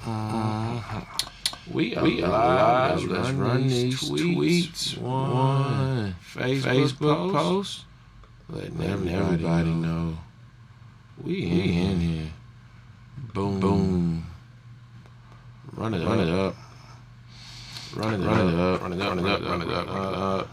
We are live. Let's run these tweets. One Facebook post. Letting everybody know we in here. Boom, boom. Run it up. Run it up. Run it up.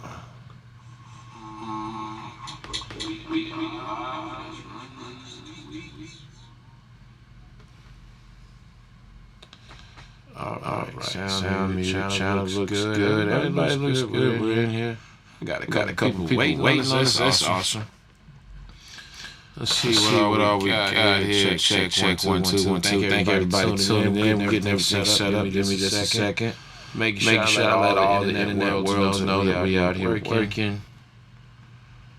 All right. Sound media channel looks good. Everybody looks good. We're in here. We got a couple people waiting on us. That's awesome. Let's see what all we got here. Check. 1 2 1 2. Thank everybody tuning in. We're getting everything set up. Give me just a second. Making sure I let all the internet worlds know that we out here working.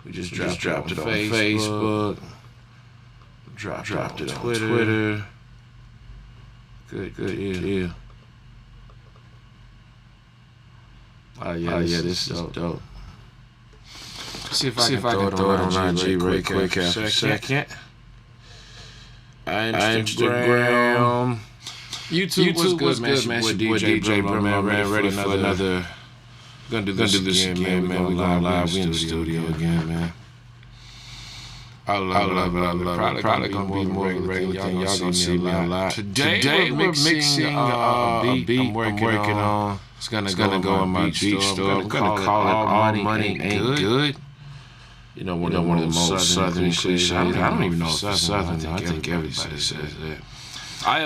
We just dropped it on Facebook. Dropped it on Twitter. Good. Yeah. Oh yeah, this is dope. See if I can throw it on IG real quick after a second. Instagram. YouTube was good, man. DJ brimLo ready for another. Gonna do this again, man. We going live. We in the studio again, man. I love it. Probably gonna be more regular thing. Y'all gonna see me a lot. Today we're mixing a beat I'm working on. It's gonna go in my beat store. I'm gonna call it All Money Ain't Good. You know, one of the most southern cliches. I don't even know if it's southern. I think everybody says that. I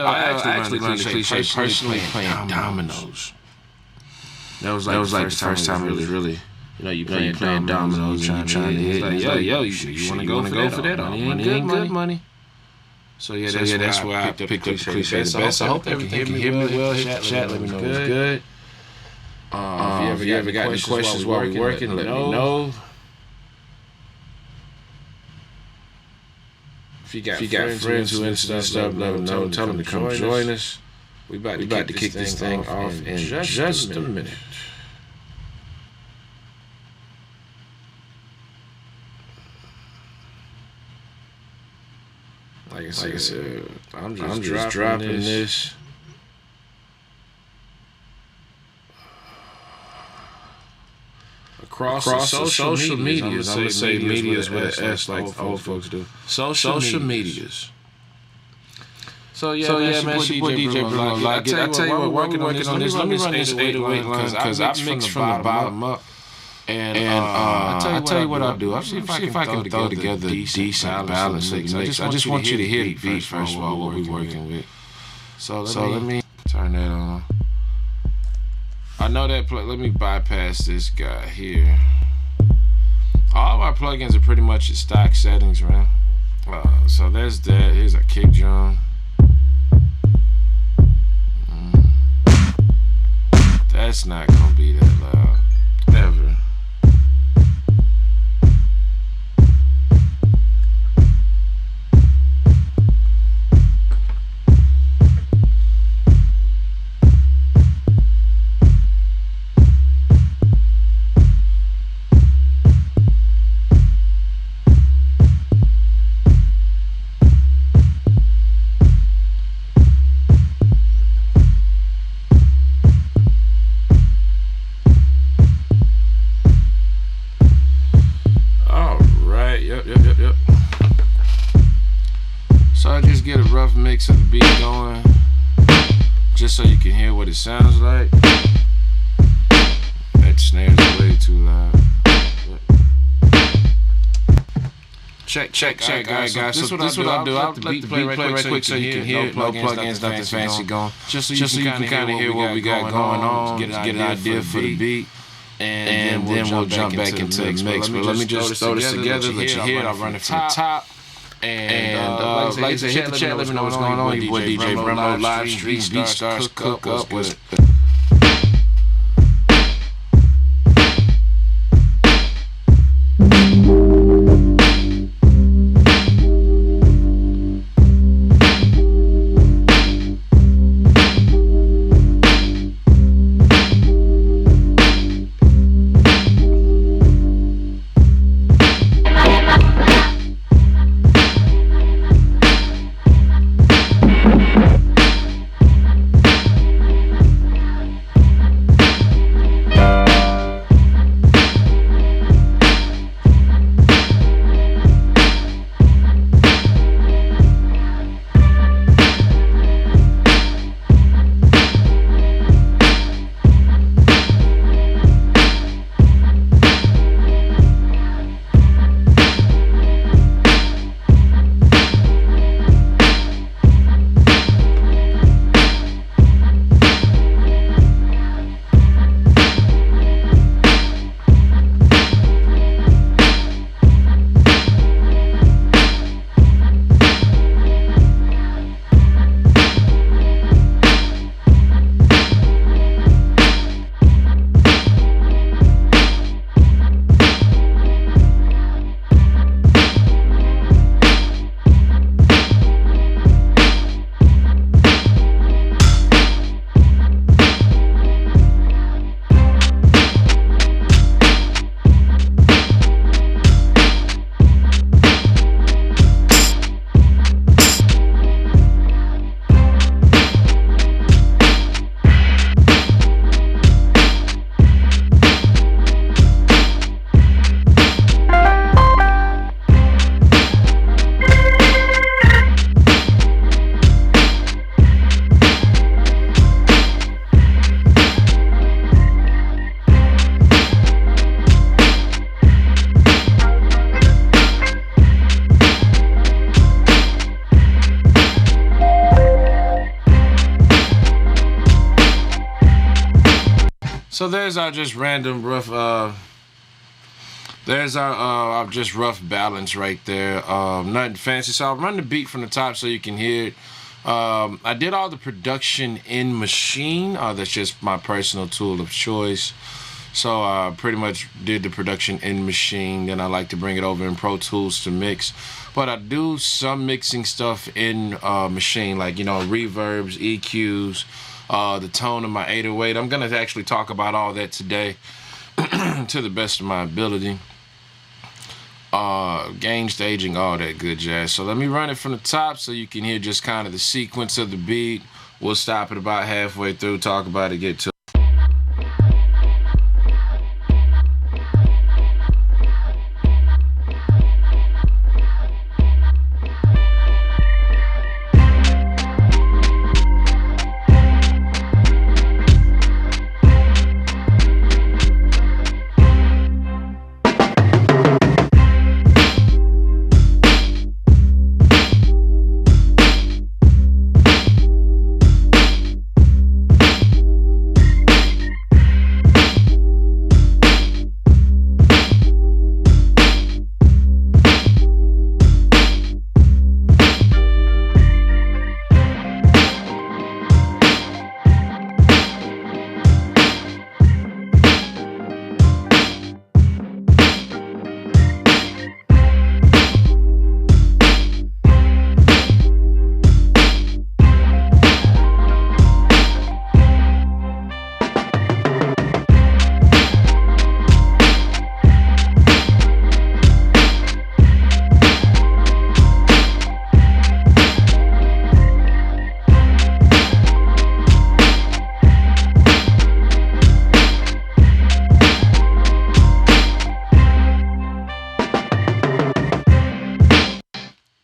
actually learned the cliche personally playing dominoes. That was like the first time really. You know, you playing dominoes, trying to hit. Like, yo, you want to go for that? Money ain't good money. So that's where I picked up the cliche the best. I hope everything can hear me well. Chat, let me know it's good. If you ever got any questions while we're working, let me know. If you got friends who into that stuff, let them know. Tell them to come join us. We about to kick this thing off in just a minute. Like I said, I'm just dropping this. Across the social medias. I'm going to say medias with an S like old folks do. Social medias. So yeah, man, it's your boy DJ brimLo. I tell you what, working on this. Let me run this 808 because I mixed from the bottom up. And I tell you what I'll do. I'll see if I can throw together a decent balance mix. I just want you to hear the beat first of all, what we're working with. So let me turn that on. I know that let me bypass this guy here. All of our plugins are pretty much at stock settings, man. So there's that. Here's a kick drum. That's not gonna be that loud ever. Yep. So I just get a rough mix of the beat going, just so you can hear what it sounds like. That snare's way too loud. Check, guys. So this is what I'll do. I'll let the beat play right quick so you can hear it. No plugins, nothing fancy going. Just so you can kind of hear what we got going on, get an idea for the beat. And then we'll jump back into the mix. But let me just throw this together, let you hear it. I'll run it from the top. And like I said, hit the chat, let me know what's going on. Your boy DJ brimLo, live stream, beat stars, cook up with it. So there's our just random rough, there's our just rough balance right there. Nothing fancy. So I'll run the beat from the top so you can hear it. I did all the production in Maschine. That's just my personal tool of choice. So I pretty much did the production in Maschine. Then I like to bring it over in Pro Tools to mix. But I do some mixing stuff in Maschine, like, you know, reverbs, EQs, the tone of my 808. I'm going to actually talk about all that today to the best of my ability. Gain staging, all that good jazz. So let me run it from the top so you can hear just kind of the sequence of the beat. We'll stop it about halfway through, talk about it, get to it.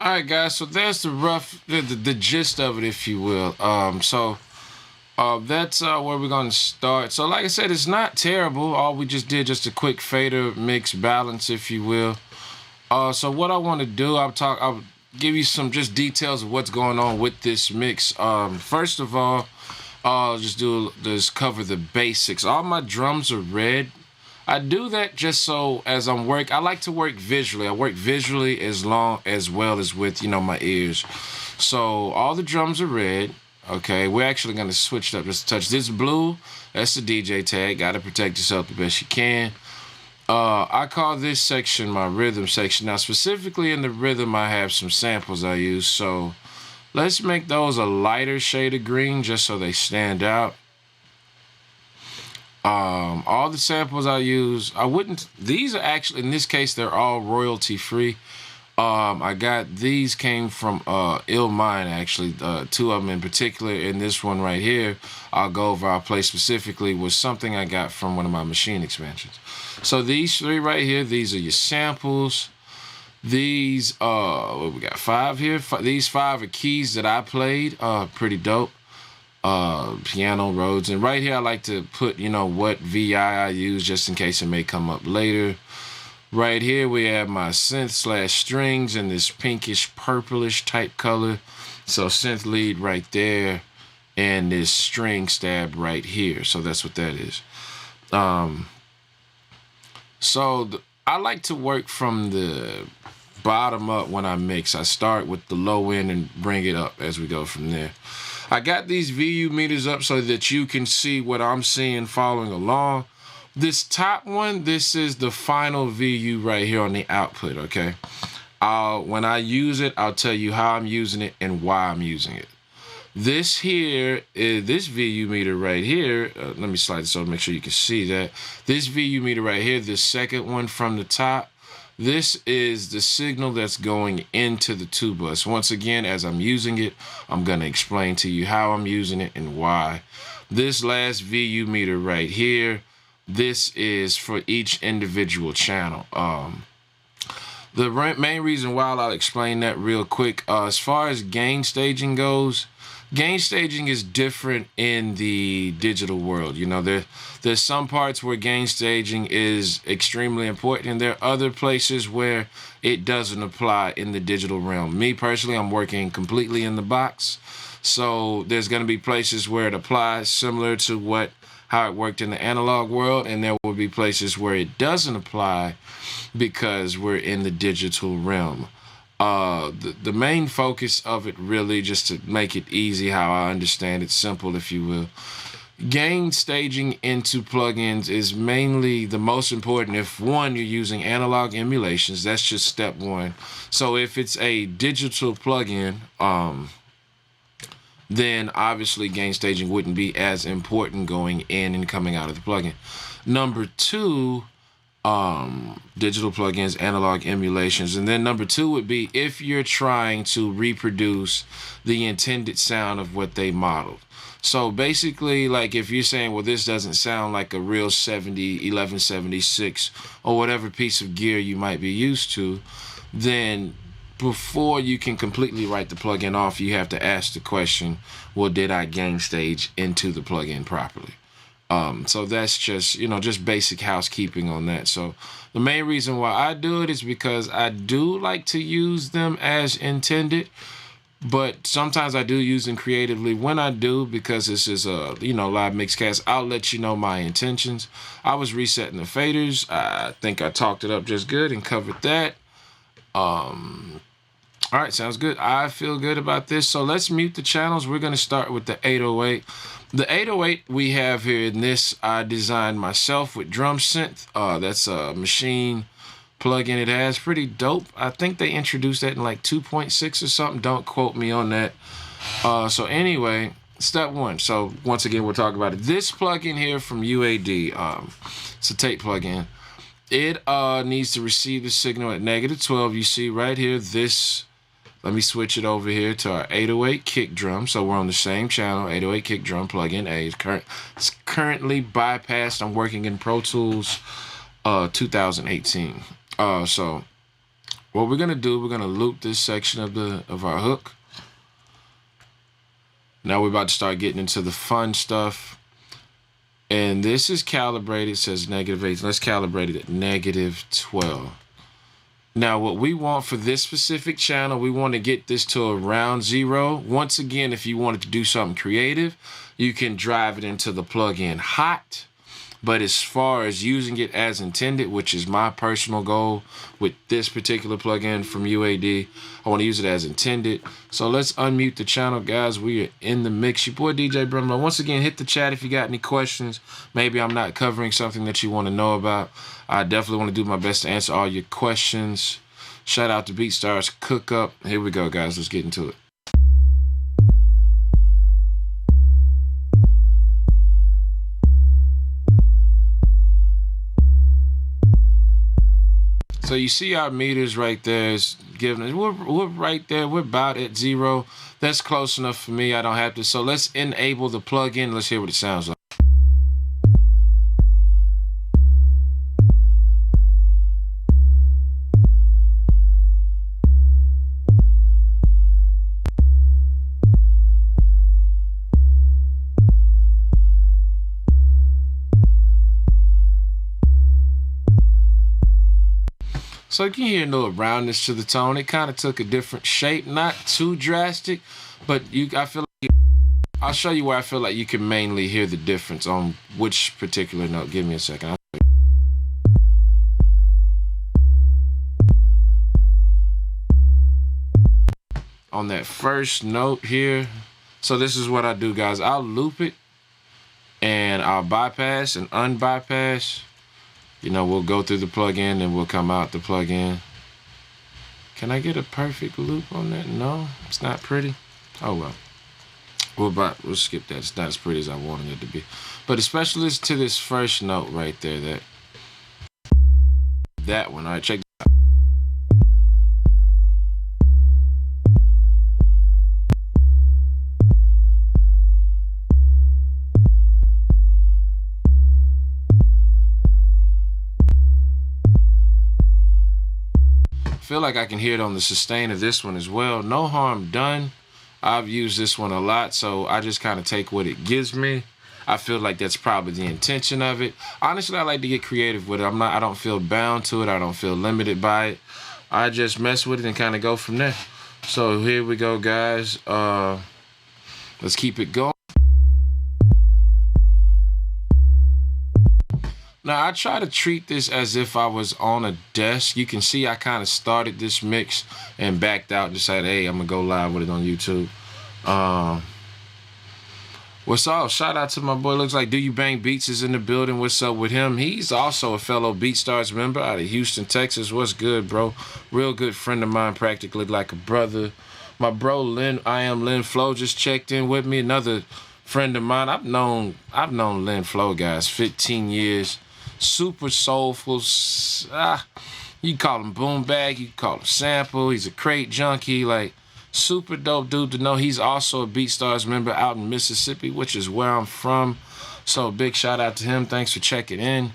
Alright guys, so there's the rough, the gist of it, if you will. That's where we're gonna start. So like I said, it's not terrible. All we just did, just a quick fader mix balance, if you will. So what I want to do, I'll give you some just details of what's going on with this mix. First of all, I'll just cover the basics. All my drums are red. I do that just so as I like to work visually. I work visually as well as with, you know, my ears. So all the drums are red. Okay, we're actually gonna switch it up just a touch. This blue, that's the DJ tag. Gotta protect yourself the best you can. I call this section my rhythm section. Now specifically in the rhythm, I have some samples I use. So let's make those a lighter shade of green just so they stand out. All the samples I use, these are actually, in this case, they're all royalty free. These came from Ill Mind, actually, two of them in particular. And this one right here, I'll play specifically, was something I got from one of my Maschine expansions. So these three right here, these are your samples. These, what we got, 5 here? These 5 are keys that I played, pretty dope. Piano, Rhodes, and right here I like to put, you know, what VI I use just in case it may come up later. Right here we have my synth/strings in this pinkish purplish type color. So synth lead right there and this string stab right here. So that's what that is. I like to work from the bottom up when I mix. I start with the low end and bring it up as we go from there. I got these VU meters up so that you can see what I'm seeing following along. This top one, this is the final VU right here on the output, okay? When I use it, I'll tell you how I'm using it and why I'm using it. This here, this VU meter right here, let me slide this over to make sure you can see that. This VU meter right here, this second one from the top, this is the signal that's going into the 2-bus. Once again, as I'm using it, I'm going to explain to you how I'm using it and why. This last VU meter right here, this is for each individual channel. The main reason why, I'll explain that real quick. As far as gain staging goes, gain staging is different in the digital world. You know, there's some parts where gain staging is extremely important, and there are other places where it doesn't apply in the digital realm. Me personally, I'm working completely in the box. So there's going to be places where it applies, similar to what how it worked in the analog world, and there will be places where it doesn't apply because we're in the digital realm. The main focus of it, really, just to make it easy, how I understand it, simple if you will, gain staging into plugins is mainly the most important if, one, you're using analog emulations. That's just step one. So if it's a digital plugin, then obviously gain staging wouldn't be as important going in and coming out of the plugin. Number two, digital plugins, analog emulations. And then number two would be if you're trying to reproduce the intended sound of what they modeled. So basically, like if you're saying, well, this doesn't sound like a real 1176 or whatever piece of gear you might be used to, then before you can completely write the plugin off, you have to ask the question, well, did I gain stage into the plugin properly? So that's just, just basic housekeeping on that. So the main reason why I do it is because I do like to use them as intended, but sometimes I do use them creatively. When I do, because this is a, live mixcast, I'll let you know my intentions. I was resetting the faders. I think I talked it up just good and covered that. All right, sounds good. I feel good about this. So let's mute the channels. We're going to start with the 808. The 808 we have here in this, I designed myself with drum synth. That's a Maschine plugin it has. Pretty dope. I think they introduced that in like 2.6 or something. Don't quote me on that. So anyway, step one. So once again, we'll talk about it. This plugin here from UAD, it's a tape plugin. It needs to receive the signal at -12. You see right here, this. Let me switch it over here to our 808 kick drum. So we're on the same channel, 808 kick drum plugin A. It's currently bypassed. I'm working in Pro Tools 2018. So what we're gonna do, we're gonna loop this section of our hook. Now we're about to start getting into the fun stuff. And this is calibrated, it says -8. Let's calibrate it at -12. Now, what we want for this specific channel, we want to get this to around 0. Once again, if you wanted to do something creative, you can drive it into the plugin hot. But as far as using it as intended, which is my personal goal with this particular plugin from UAD, I want to use it as intended. So let's unmute the channel, guys. We are in the mix. Your boy DJ brimLo. Once again, hit the chat if you got any questions. Maybe I'm not covering something that you want to know about. I definitely want to do my best to answer all your questions. Shout out to BeatStars Cook Up. Here we go, guys. Let's get into it. So you see our meters right there is giving us, we're right there. We're about at 0. That's close enough for me. I don't have to. So let's enable the plugin. Let's hear what it sounds like. So you can hear a little roundness to the tone. It kind of took a different shape, not too drastic, but I feel like I'll show you where I feel like you can mainly hear the difference on which particular note. Give me a second. On that first note here. So this is what I do, guys. I'll loop it and I'll bypass and unbypass. We'll go through the plugin and we'll come out the plugin. Can I get a perfect loop on that? No, it's not pretty. Oh well. We'll skip that. It's not as pretty as I wanted it to be. But especially to this first note right there, that one. All right, check this out. Feel like I can hear it on the sustain of this one as well. No harm done. I've used this one a lot, so I just kind of take what it gives me. I feel like that's probably the intention of it. Honestly, I like to get creative with it. I don't feel bound to it. I don't feel limited by it. I just mess with it and kind of go from there. So here we go, guys. Let's keep it going. Now, I try to treat this as if I was on a desk. You can see I kind of started this mix and backed out and decided, hey, I'm going to go live with it on YouTube. What's up? Shout out to my boy. Looks like Do You Bang Beats is in the building. What's up with him? He's also a fellow BeatStars member out of Houston, Texas. What's good, bro? Real good friend of mine, practically like a brother. My bro, Lynn Flo, just checked in with me. Another friend of mine. I've known Lynn Flo, guys, 15 years. Super soulful. You call him boom bag, you call him sample. He's a crate junkie, like super dope dude to know. He's also a BeatStars member out in Mississippi, which is where I'm from. So big shout out to him. Thanks for checking in.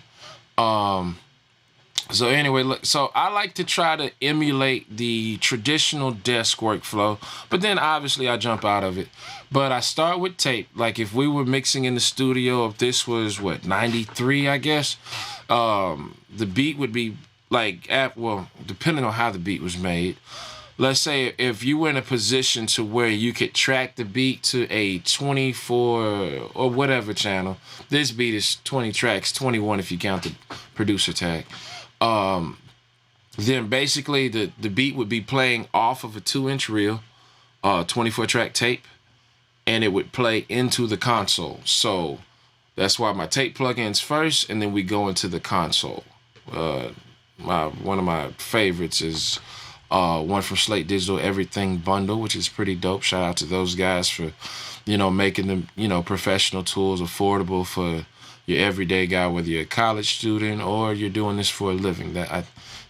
So anyway, look, so I like to try to emulate the traditional desk workflow, but then obviously I jump out of it. But I start with tape. Like if we were mixing in the studio, if this was, 93, I guess, the beat would be like, depending on how the beat was made. Let's say if you were in a position to where you could track the beat to a 24 or whatever channel. This beat is 20 tracks, 21 if you count the producer tag. Then basically the beat would be playing off of a 2-inch reel, 24-track tape, and it would play into the console. So that's why my tape plugins first, and then we go into the console. One of my favorites is one from Slate Digital Everything Bundle, which is pretty dope. Shout out to those guys for, making them, professional tools affordable for your everyday guy, whether you're a college student or you're doing this for a living.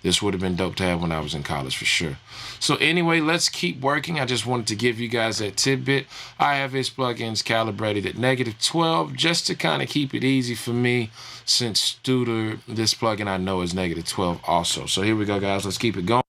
This would have been dope to have when I was in college for sure. So anyway, let's keep working. I just wanted to give you guys that tidbit. I have his plugins calibrated at -12 just to kind of keep it easy for me, since Studer, this plugin I know is -12 also. So here we go, guys. Let's keep it going.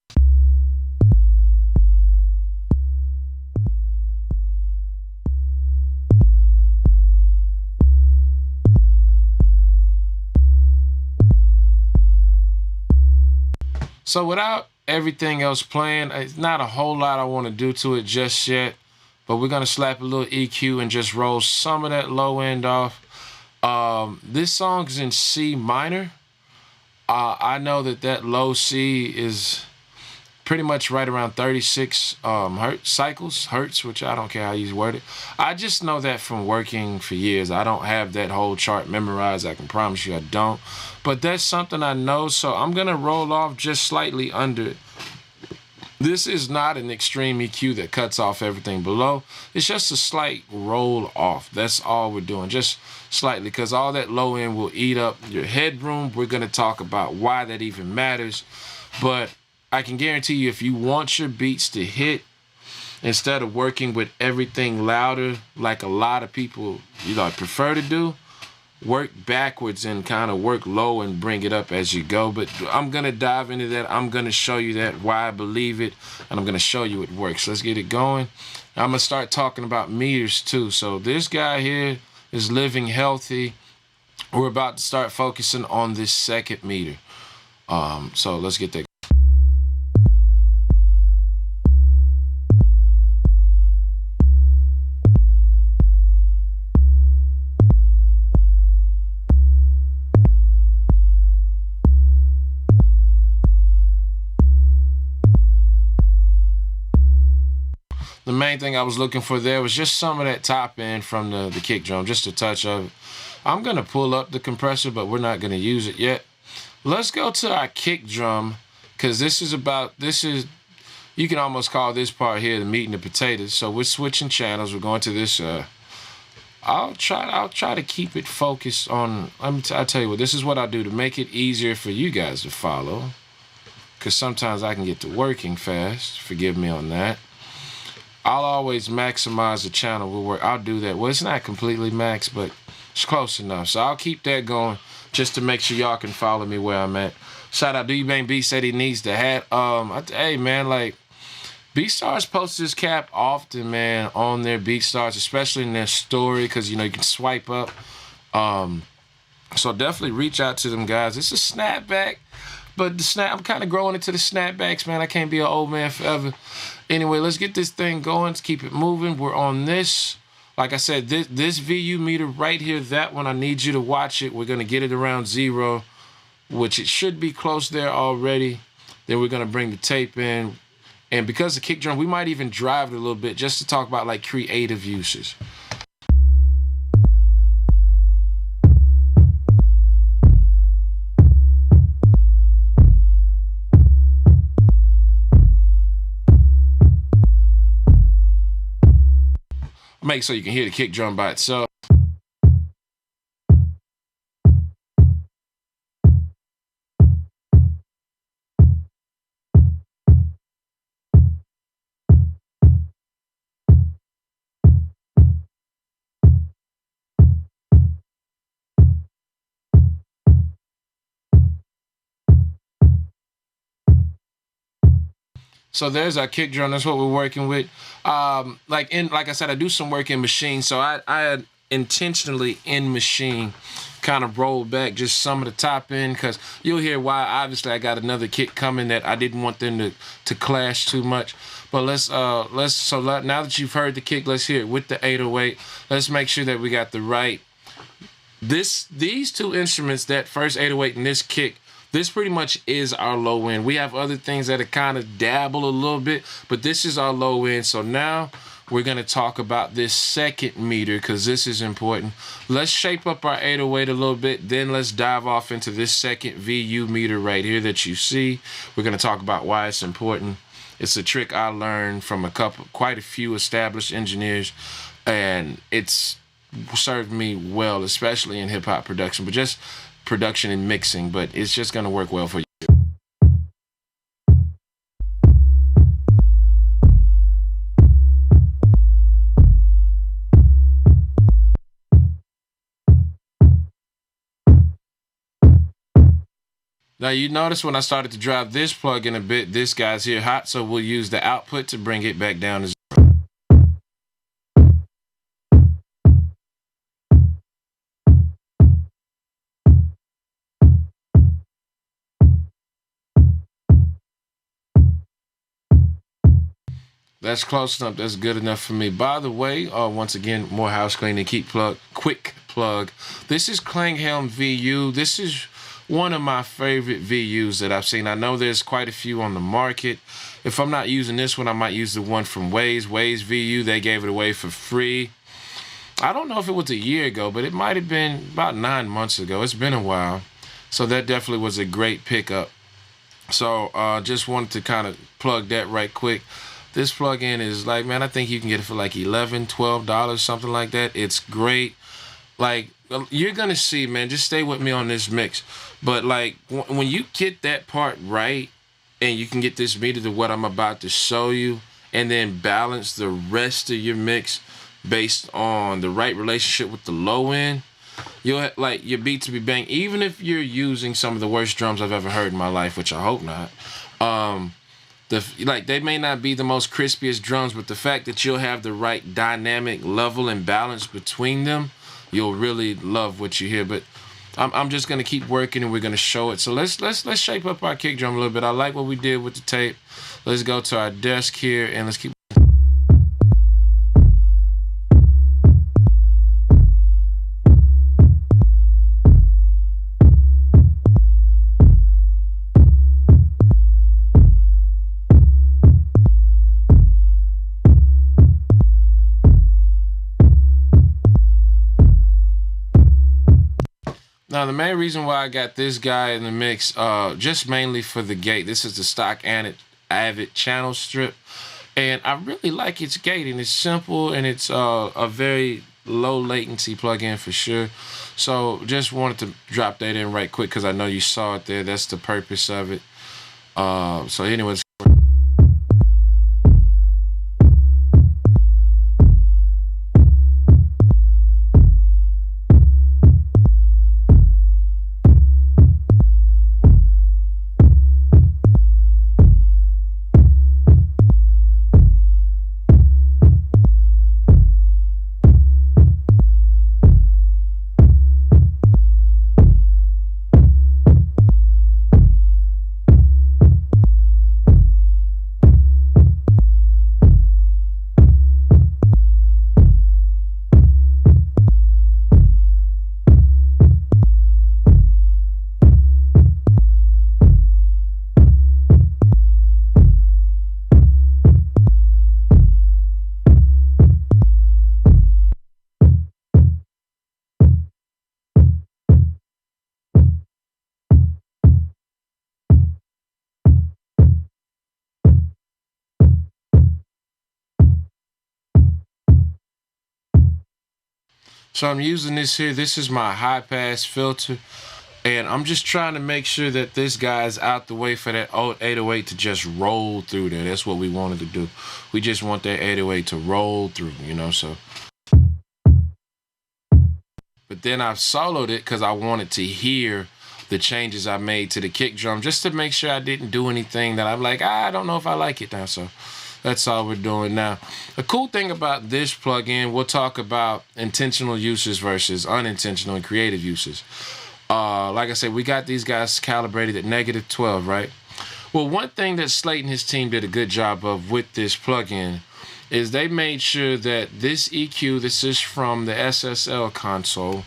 So without everything else playing, it's not a whole lot I want to do to it just yet, but we're going to slap a little EQ and just roll some of that low end off. This song's in C minor. I know that low C is pretty much right around 36 hertz, which I don't care how you word it. I just know that from working for years. I don't have that whole chart memorized. I can promise you I don't. But that's something I know, so I'm going to roll off just slightly under it. This is not an extreme EQ that cuts off everything below. It's just a slight roll off. That's all we're doing, just slightly, because all that low end will eat up your headroom. We're going to talk about why that even matters. But I can guarantee you, if you want your beats to hit, instead of working with everything louder like a lot of people prefer to do, work backwards and kind of work low and bring it up as you go. But I'm going to dive into that. I'm going to show you that, why I believe it, and I'm going to show you it works. Let's get it going. I'm going to start talking about meters too. So this guy here is living healthy. We're about to start focusing on this second meter. So let's get that. The main thing I was looking for there was just some of that top end from the kick drum, just a touch of it. I'm going to pull up the compressor, but we're not going to use it yet. Let's go to our kick drum, because this is, you can almost call this part here the meat and the potatoes. So we're switching channels. We're going to this. I'll try to keep it focused on, I'll tell you what, this is what I do to make it easier for you guys to follow, because sometimes I can get to working fast. Forgive me on that. I'll always maximize the channel we'll work. I'll do that. Well, it's not completely max, but it's close enough. So I'll keep that going just to make sure y'all can follow me where I'm at. Shout out, Do You Bang Beat said he needs the hat. Hey, man, like, BeatStars posts this cap often, man, on their BeatStars, especially in their story, because, you can swipe up. So definitely reach out to them guys. It's a snapback, but I'm kind of growing into the snapbacks, man. I can't be an old man forever. Anyway, let's get this thing going. Let's keep it moving. We're on this Like I said, this VU meter right here, that one, I need you to watch it. We're going to get it around 0, which it should be close there already. Then we're going to bring the tape in. And because the kick drum, we might even drive it a little bit just to talk about like creative uses. Make so you can hear the kick drum by itself. So there's our kick drum. That's what we're working with. Like I said, I do some work in Maschine. So I intentionally in Maschine kind of rolled back just some of the top end, because you'll hear why. Obviously, I got another kick coming that I didn't want them to clash too much. But now that you've heard the kick, let's hear it with the 808. Let's make sure that we got the right. These two instruments, that first 808 and this kick, this pretty much is our low end. We have other things that are kind of dabble a little bit, but this is our low end. So now we're going to talk about this second meter, because this is important. Let's shape up our 808 a little bit. Then let's dive off into this second VU meter right here that you see. We're going to talk about why it's important. It's a trick I learned from quite a few established engineers, and it's served me well, especially in hip-hop production, but just production and mixing, but it's just going to work well for you. Now you notice when I started to drive this plug in a bit, this guy's here hot, so we'll use the output to bring it back down to 0. That's close enough. That's good enough for me. By the way, once again, more house cleaning. Quick plug. This is Klanghelm VU. This is one of my favorite VUs that I've seen. I know there's quite a few on the market. If I'm not using this one, I might use the one from Waze VU. They gave it away for free. I don't know if it was a year ago, but it might have been about 9 months ago. It's been a while. So that definitely was a great pickup. So just wanted to kind of plug that right quick. This plug-in is like, man, I think you can get it for like $11, $12, something like that. It's great. Like, you're going to see, man, just stay with me on this mix. But like, when you get that part right, and you can get this meter to what I'm about to show you, and then balance the rest of your mix based on the right relationship with the low end, you'll like your beats will be bang. Even if you're using some of the worst drums I've ever heard in my life, which I hope not. They may not be the most crispiest drums, but the fact that you'll have the right dynamic level and balance between them, you'll really love what you hear. But I'm just gonna keep working, and we're gonna show it. So let's shape up our kick drum a little bit. I like what we did with the tape. Let's go to our desk here and let's keep. Now, the main reason why I got this guy in the mix, just mainly for the gate. This is the stock Avid channel strip, and I really like its gating. It's simple, and it's a very low latency plug-in for sure. So just wanted to drop that in right quick because I know you saw it there. That's the purpose of it. So anyways. So I'm using this here. This is my high pass filter. And I'm just trying to make sure that this guy's out the way for that 808 to just roll through there. That's what we wanted to do. We just want that 808 to roll through, you know, so. But then I've soloed it because I wanted to hear the changes I made to the kick drum just to make sure I didn't do anything that I'm like, I don't know if I like it now. So that's all we're doing now. The cool thing about this plugin, we'll talk about intentional uses versus unintentional and creative uses. Like I said, we got these guys calibrated at -12, right? Well, one thing that Slate and his team did a good job of with this plugin is they made sure that this EQ, this is from the SSL console,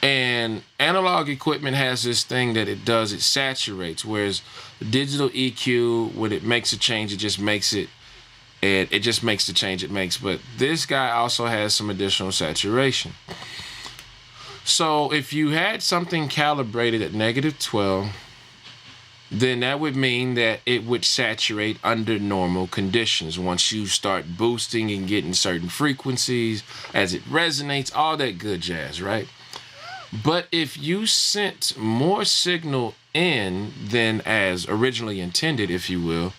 and analog equipment has this thing that it does, it saturates, whereas digital EQ, when it makes a change, it just makes it, and it just makes the change it makes. But this guy also has some additional saturation. So if you had something calibrated at -12, then that would mean that it would saturate under normal conditions. Once you start boosting and getting certain frequencies, as it resonates, all that good jazz, right? But if you sent more signal in than as originally intended, if you will,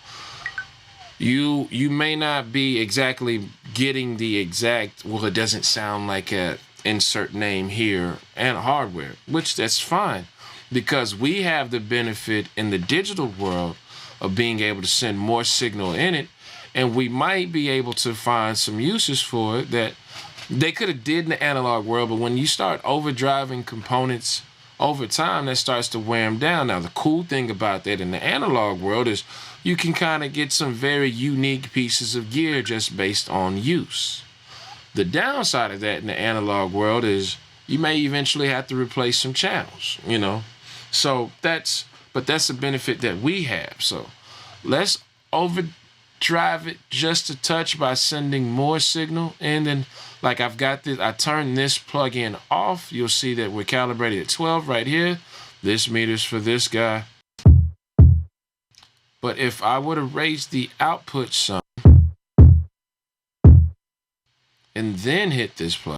you may not be exactly getting the exact, well, it doesn't sound like a insert name here and hardware, which that's fine, because we have the benefit in the digital world of being able to send more signal in it, and we might be able to find some uses for it that they could have did in the analog world. But when you start overdriving components over time, that starts to wear them down. Now, the cool thing about that in the analog world is you can kind of get some very unique pieces of gear just based on use. The downside of that in the analog world is you may eventually have to replace some channels, you know. So that's a benefit that we have. So let's overdrive it just a touch by sending more signal. And then, like, I've got this, I turn this plug-in off. You'll see that we're calibrated at 12 right here. This meter's for this guy. But if I were to raise the output some and then hit this plug,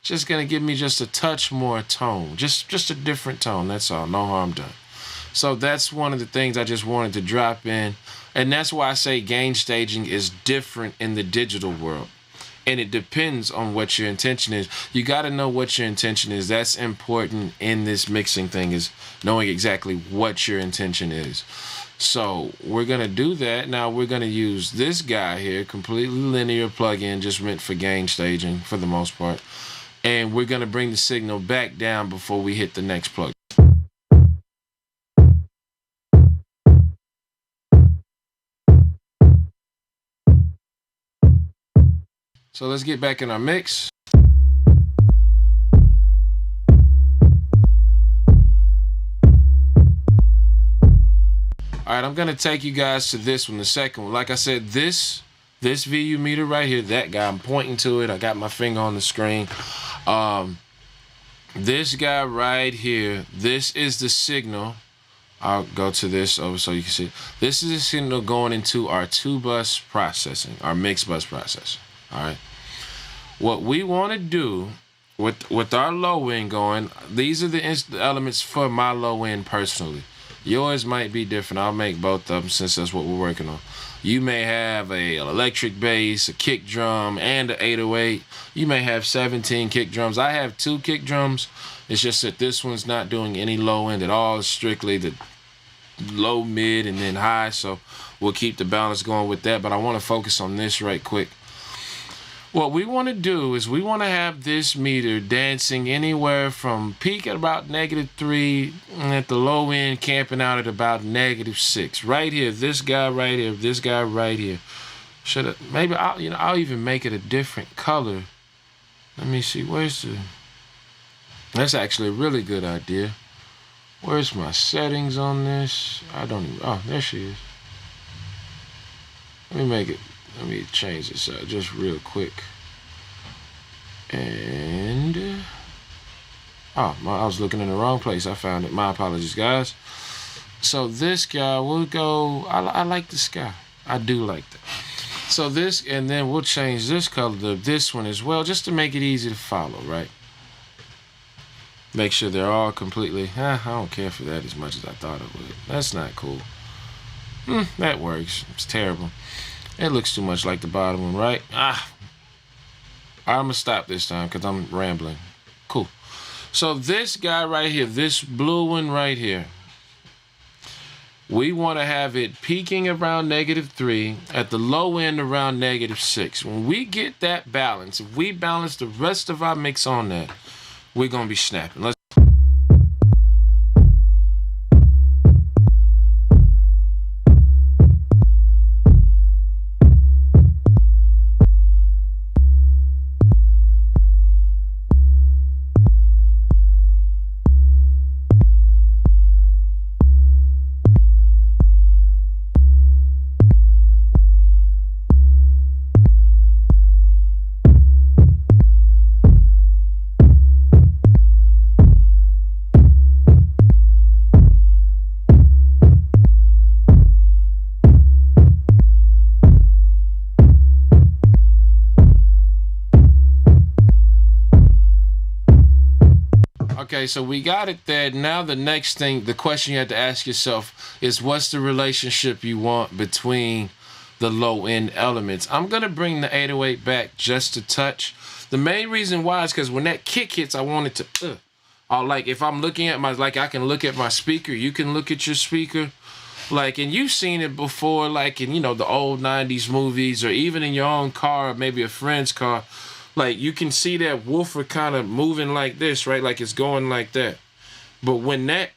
just gonna give me just a touch more tone, just a different tone. That's all, no harm done. So that's one of the things I just wanted to drop in, and that's why I say gain staging is different in the digital world, and it depends on what your intention is. You got to know what your intention is. That's important in this mixing thing, is knowing exactly what your intention is. So we're gonna do that. Now we're gonna use this guy here, completely linear plugin, just meant for gain staging for the most part. And we're gonna bring the signal back down before we hit the next plug. So let's get back in our mix. All right, I'm gonna take you guys to this one, the second one. Like I said, this VU meter right here, that guy, I'm pointing to it. I got my finger on the screen. This guy right here, this is the signal. I'll go to this over so you can see. This is the signal going into our 2-bus processing, our Mixbuss processor. All right. What we want to do with our low end going, these are the elements for my low end personally. Yours might be different. I'll make both of them since that's what we're working on. You may have an electric bass, a kick drum, and an 808. You may have 17 kick drums. I have 2 kick drums. It's just that this one's not doing any low end at all. It's strictly the low, mid, and then high. So we'll keep the balance going with that. But I want to focus on this right quick. What we want to do is we want to have this meter dancing anywhere from peak at about -3, and at the low end camping out at about -6. Right here, this guy right here, this guy right here. Maybe I'll even make it a different color. Let me see, where's the? That's actually a really good idea. Where's my settings on this? I don't even. Oh, there she is. Let me change this up just real quick. And I was looking in the wrong place. I found it. My apologies, guys. So this guy, we'll go. I like this guy. I do like that. So this, and then we'll change this color to this one as well, just to make it easy to follow, right? Make sure they're all completely, I don't care for that as much as I thought it would. That's not cool. That works. It's terrible. It looks too much like the bottom one, right? I'm gonna stop this time because I'm rambling. Cool. So this guy right here, this blue one right here, we want to have it peaking around -3, at the low end around -6. When we get that balance, if we balance the rest of our mix on that, we're going to be snapping. Let's Okay, so we got it there. Now the next thing, the question you have to ask yourself is, what's the relationship you want between the low-end elements? I'm going to bring the 808 back just a touch. The main reason why is because when that kick hits, I want it to, like if I'm looking at my, like I can look at my speaker, you can look at your speaker. Like, and you've seen it before, like in, you know, the old 90s movies, or even in your own car, or maybe a friend's car. Like, you can see that woofer kind of moving like this, right? Like, it's going like that. But when that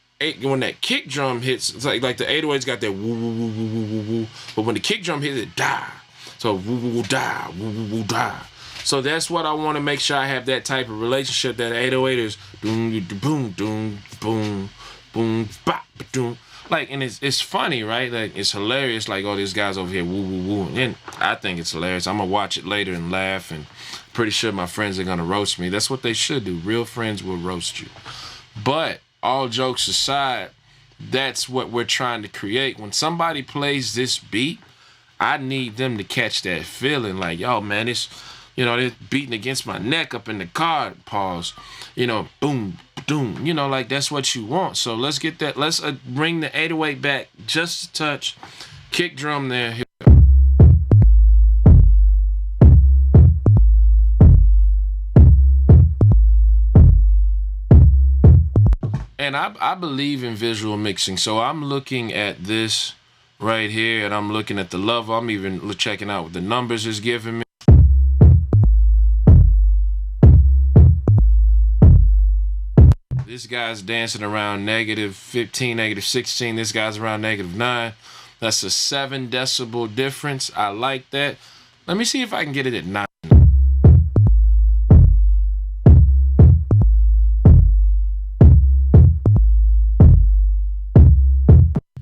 kick drum hits, it's like the 808's got that woo, woo, woo, woo, woo, woo. But when the kick drum hits, it die. So, woo, woo, woo, die, woo, woo, woo, die. So that's what I want to make sure I have, that type of relationship. That 808 is boom, boom, boom, boom, boom, bop, boom. Like, and it's funny, right? Like, it's hilarious. Like, oh, these guys over here, woo, woo, woo. And I think it's hilarious. I'm going to watch it later and laugh, and pretty sure my friends are going to roast me. That's what they should do. Real friends will roast you. But all jokes aside, that's what we're trying to create. When somebody plays this beat, I need them to catch that feeling like, yo, man, it's, you know, they're beating against my neck up in the car, pause, you know, boom, boom, you know, like that's what you want. So let's get that. Let's bring the 808 back just a touch. Kick drum there. Here we go. And I believe in visual mixing. So I'm looking at this right here, and I'm looking at the level. I'm even checking out what the numbers is giving me. This guy's dancing around -15, -16. This guy's around -9. That's a 7 decibel difference. I like that. Let me see if I can get it at 9.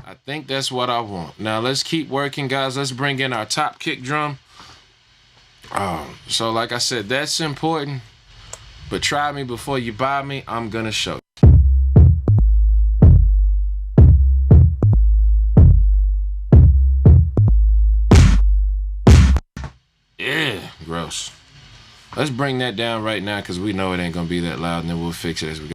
I think that's what I want. Now let's keep working, guys. Let's bring in our top kick drum. So like I said, that's important. But try me before you buy me. I'm gonna show you. Yeah, gross. Let's bring that down right now because we know it ain't gonna be that loud, and then we'll fix it as we go.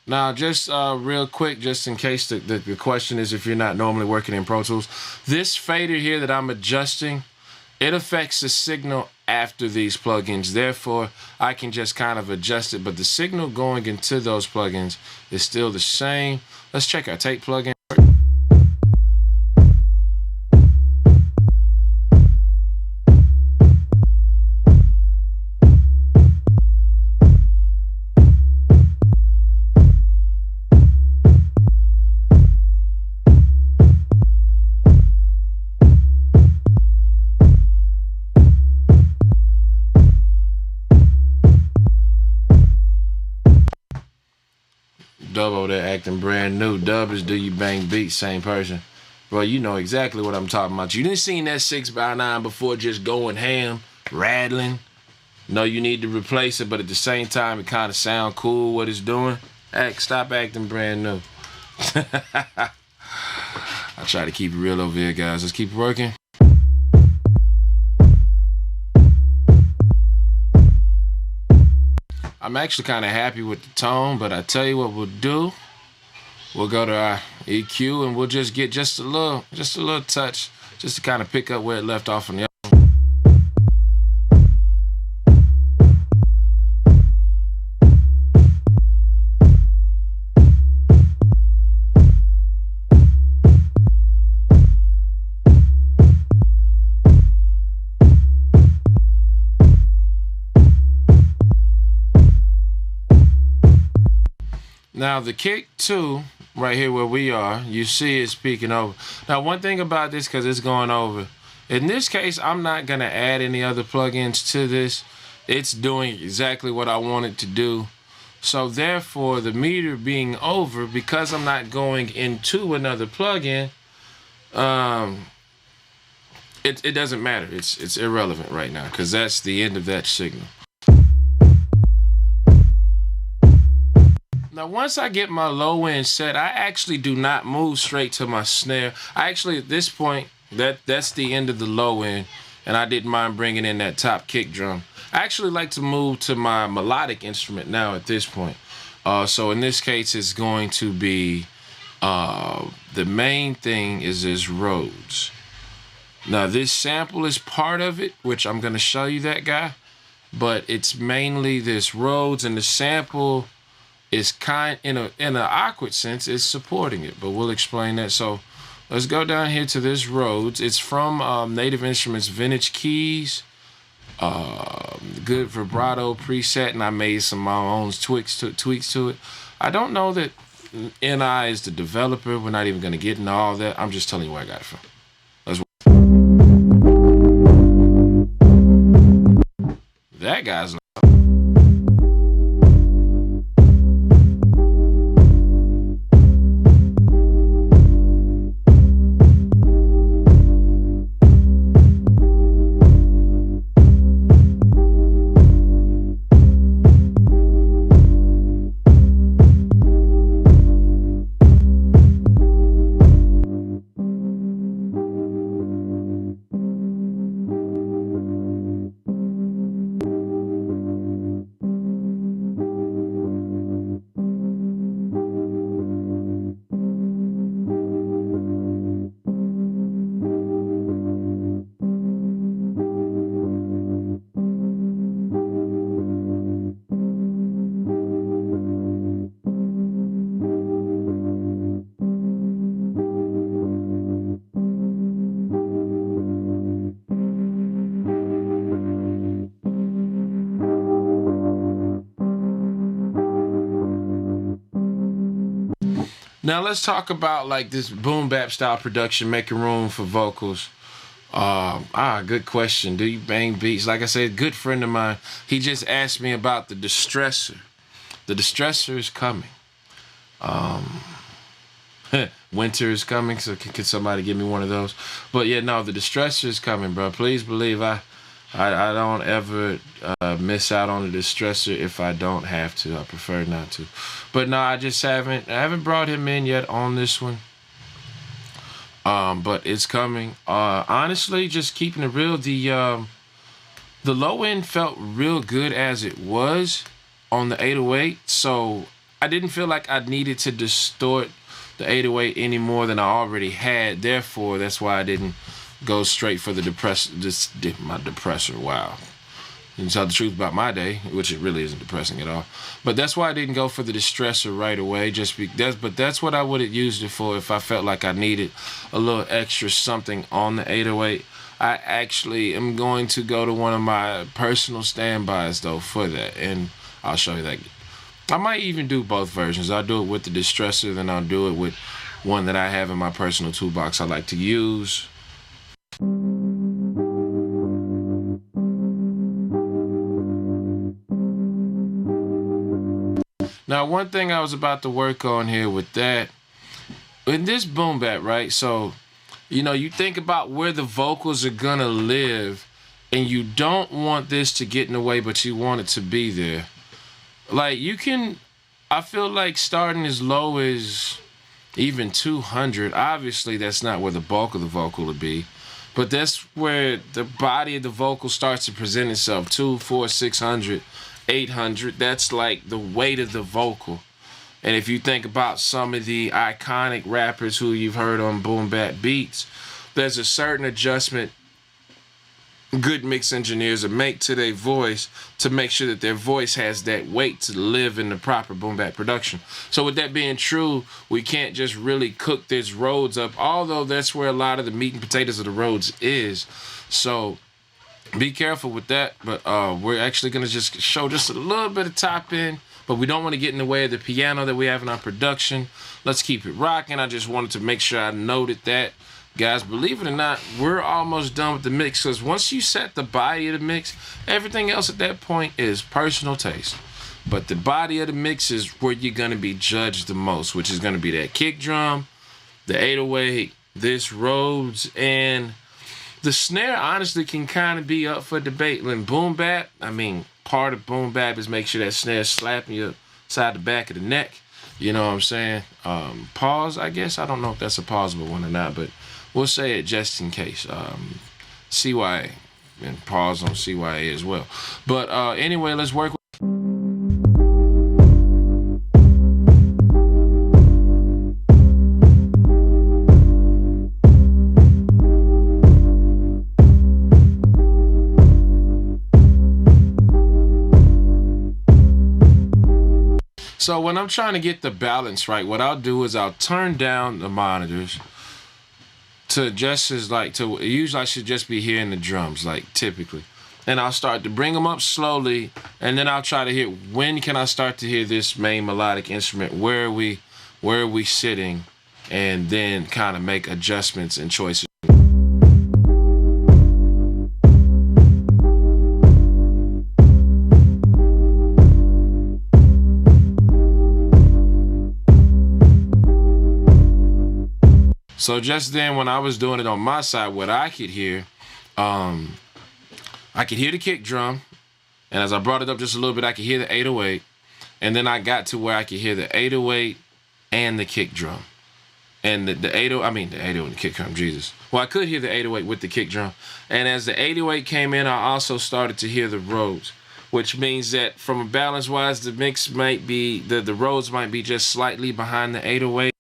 Now, just real quick, just in case the question is if you're not normally working in Pro Tools, this fader here that I'm adjusting, it affects the signal after these plugins. Therefore, I can just kind of adjust it, but the signal going into those plugins is still the same. Let's check our tape plugin. Dub over there acting brand new. Dub is Do You Bang Beat, same person. Bro, you know exactly what I'm talking about. You didn't seen that 6x9 before, just going ham, rattling. know you need to replace it, but at the same time, it kind of sound cool what it's doing. Stop acting brand new. I try to keep it real over here, guys. Let's keep working. I'm actually kind of happy with the tone, but I tell you what we'll do. We'll go to our EQ and we'll just get just a little touch, just to kind of pick up where it left off on the other. Now the kick 2, right here where we are, you see it's peaking over. Now one thing about this, because it's going over, in this case I'm not going to add any other plugins to this. It's doing exactly what I want it to do. So therefore the meter being over, because I'm not going into another plugin, it doesn't matter. It's irrelevant right now, because that's the end of that signal. Now, once I get my low end set, I actually do not move straight to my snare. I actually, at this point, that's the end of the low end, and I didn't mind bringing in that top kick drum. I actually like to move to my melodic instrument now at this point. So in this case, it's going to be, the main thing is this Rhodes. Now, this sample is part of it, which I'm going to show you that guy, but it's mainly this Rhodes, and the sample is in an awkward sense, it's supporting it, but we'll explain that. So let's go down here to this Rhodes. It's from Native Instruments Vintage Keys. Good vibrato preset, and I made some of my own tweaks to it. I don't know that NI is the developer. We're not even going to get into all that. I'm just telling you where I got it from. That guy's Now let's talk about like this boom bap style production, making room for vocals. Good question. Do you bang beats? Like I said, good friend of mine, he just asked me about the distressor. The distressor is coming. Winter is coming, so can somebody give me one of those? But yeah, no, the distressor is coming, bro. Please believe I don't ever miss out on the distressor if I don't have to. I prefer not to. But no, I haven't brought him in yet on this one. But it's coming. Honestly, just keeping it real, the low end felt real good as it was on the 808. So I didn't feel like I needed to distort the 808 any more than I already had. Therefore, that's why I didn't go straight for the my depressor. Wow. You can tell the truth about my day, which it really isn't depressing at all. But that's why I didn't go for the distressor right away. But that's what I would have used it for if I felt like I needed a little extra something on the 808. I actually am going to go to one of my personal standbys though for that, and I'll show you that. I might even do both versions. I'll do it with the distressor, then I'll do it with one that I have in my personal toolbox I like to use. Now, one thing I was about to work on here with that, in this boom bap, right? So, you know, you think about where the vocals are gonna live and you don't want this to get in the way, but you want it to be there. Like, you can, I feel like starting as low as even 200, obviously that's not where the bulk of the vocal would be, but that's where the body of the vocal starts to present itself. 2, 4, 600, 800, that's like the weight of the vocal. And if you think about some of the iconic rappers who you've heard on Boom Bap Beats, there's a certain adjustment good mix engineers will make to their voice to make sure that their voice has that weight to live in the proper boom bap production. So with that being true, we can't just really cook this Rhodes up, although that's where a lot of the meat and potatoes of the Rhodes is. So be careful with that. But we're actually going to just show just a little bit of top end, but we don't want to get in the way of the piano that we have in our production. Let's keep it rocking. I just wanted to make sure I noted that. Guys, believe it or not, we're almost done with the mix, because once you set the body of the mix, everything else at that point is personal taste. But the body of the mix is where you're going to be judged the most, which is going to be that kick drum, the 808, this Rhodes, and the snare honestly can kind of be up for debate. When boom bap, I mean, part of boom bap is make sure that snare slapping you upside the back of the neck. You know what I'm saying? Pause, I guess. I don't know if that's a pausable one or not, but we'll say it just in case. CYA, and pause on CYA as well. But anyway, let's work with. So when I'm trying to get the balance right, what I'll do is I'll turn down the monitors to just as like to, usually I should just be hearing the drums, like typically. And I'll start to bring them up slowly, and then I'll try to hear, when can I start to hear this main melodic instrument? Where are we sitting? And then kind of make adjustments and choices. So just then, when I was doing it on my side, what I could hear, I could hear the kick drum, and as I brought it up just a little bit, I could hear the 808, and then I got to where I could hear the 808 and the kick drum, and the 808, I mean the 808 and the kick drum, Jesus. Well, I could hear the 808 with the kick drum, and as the 808 came in, I also started to hear the Rhodes, which means that from a balance-wise, the mix might be, the Rhodes might be just slightly behind the 808.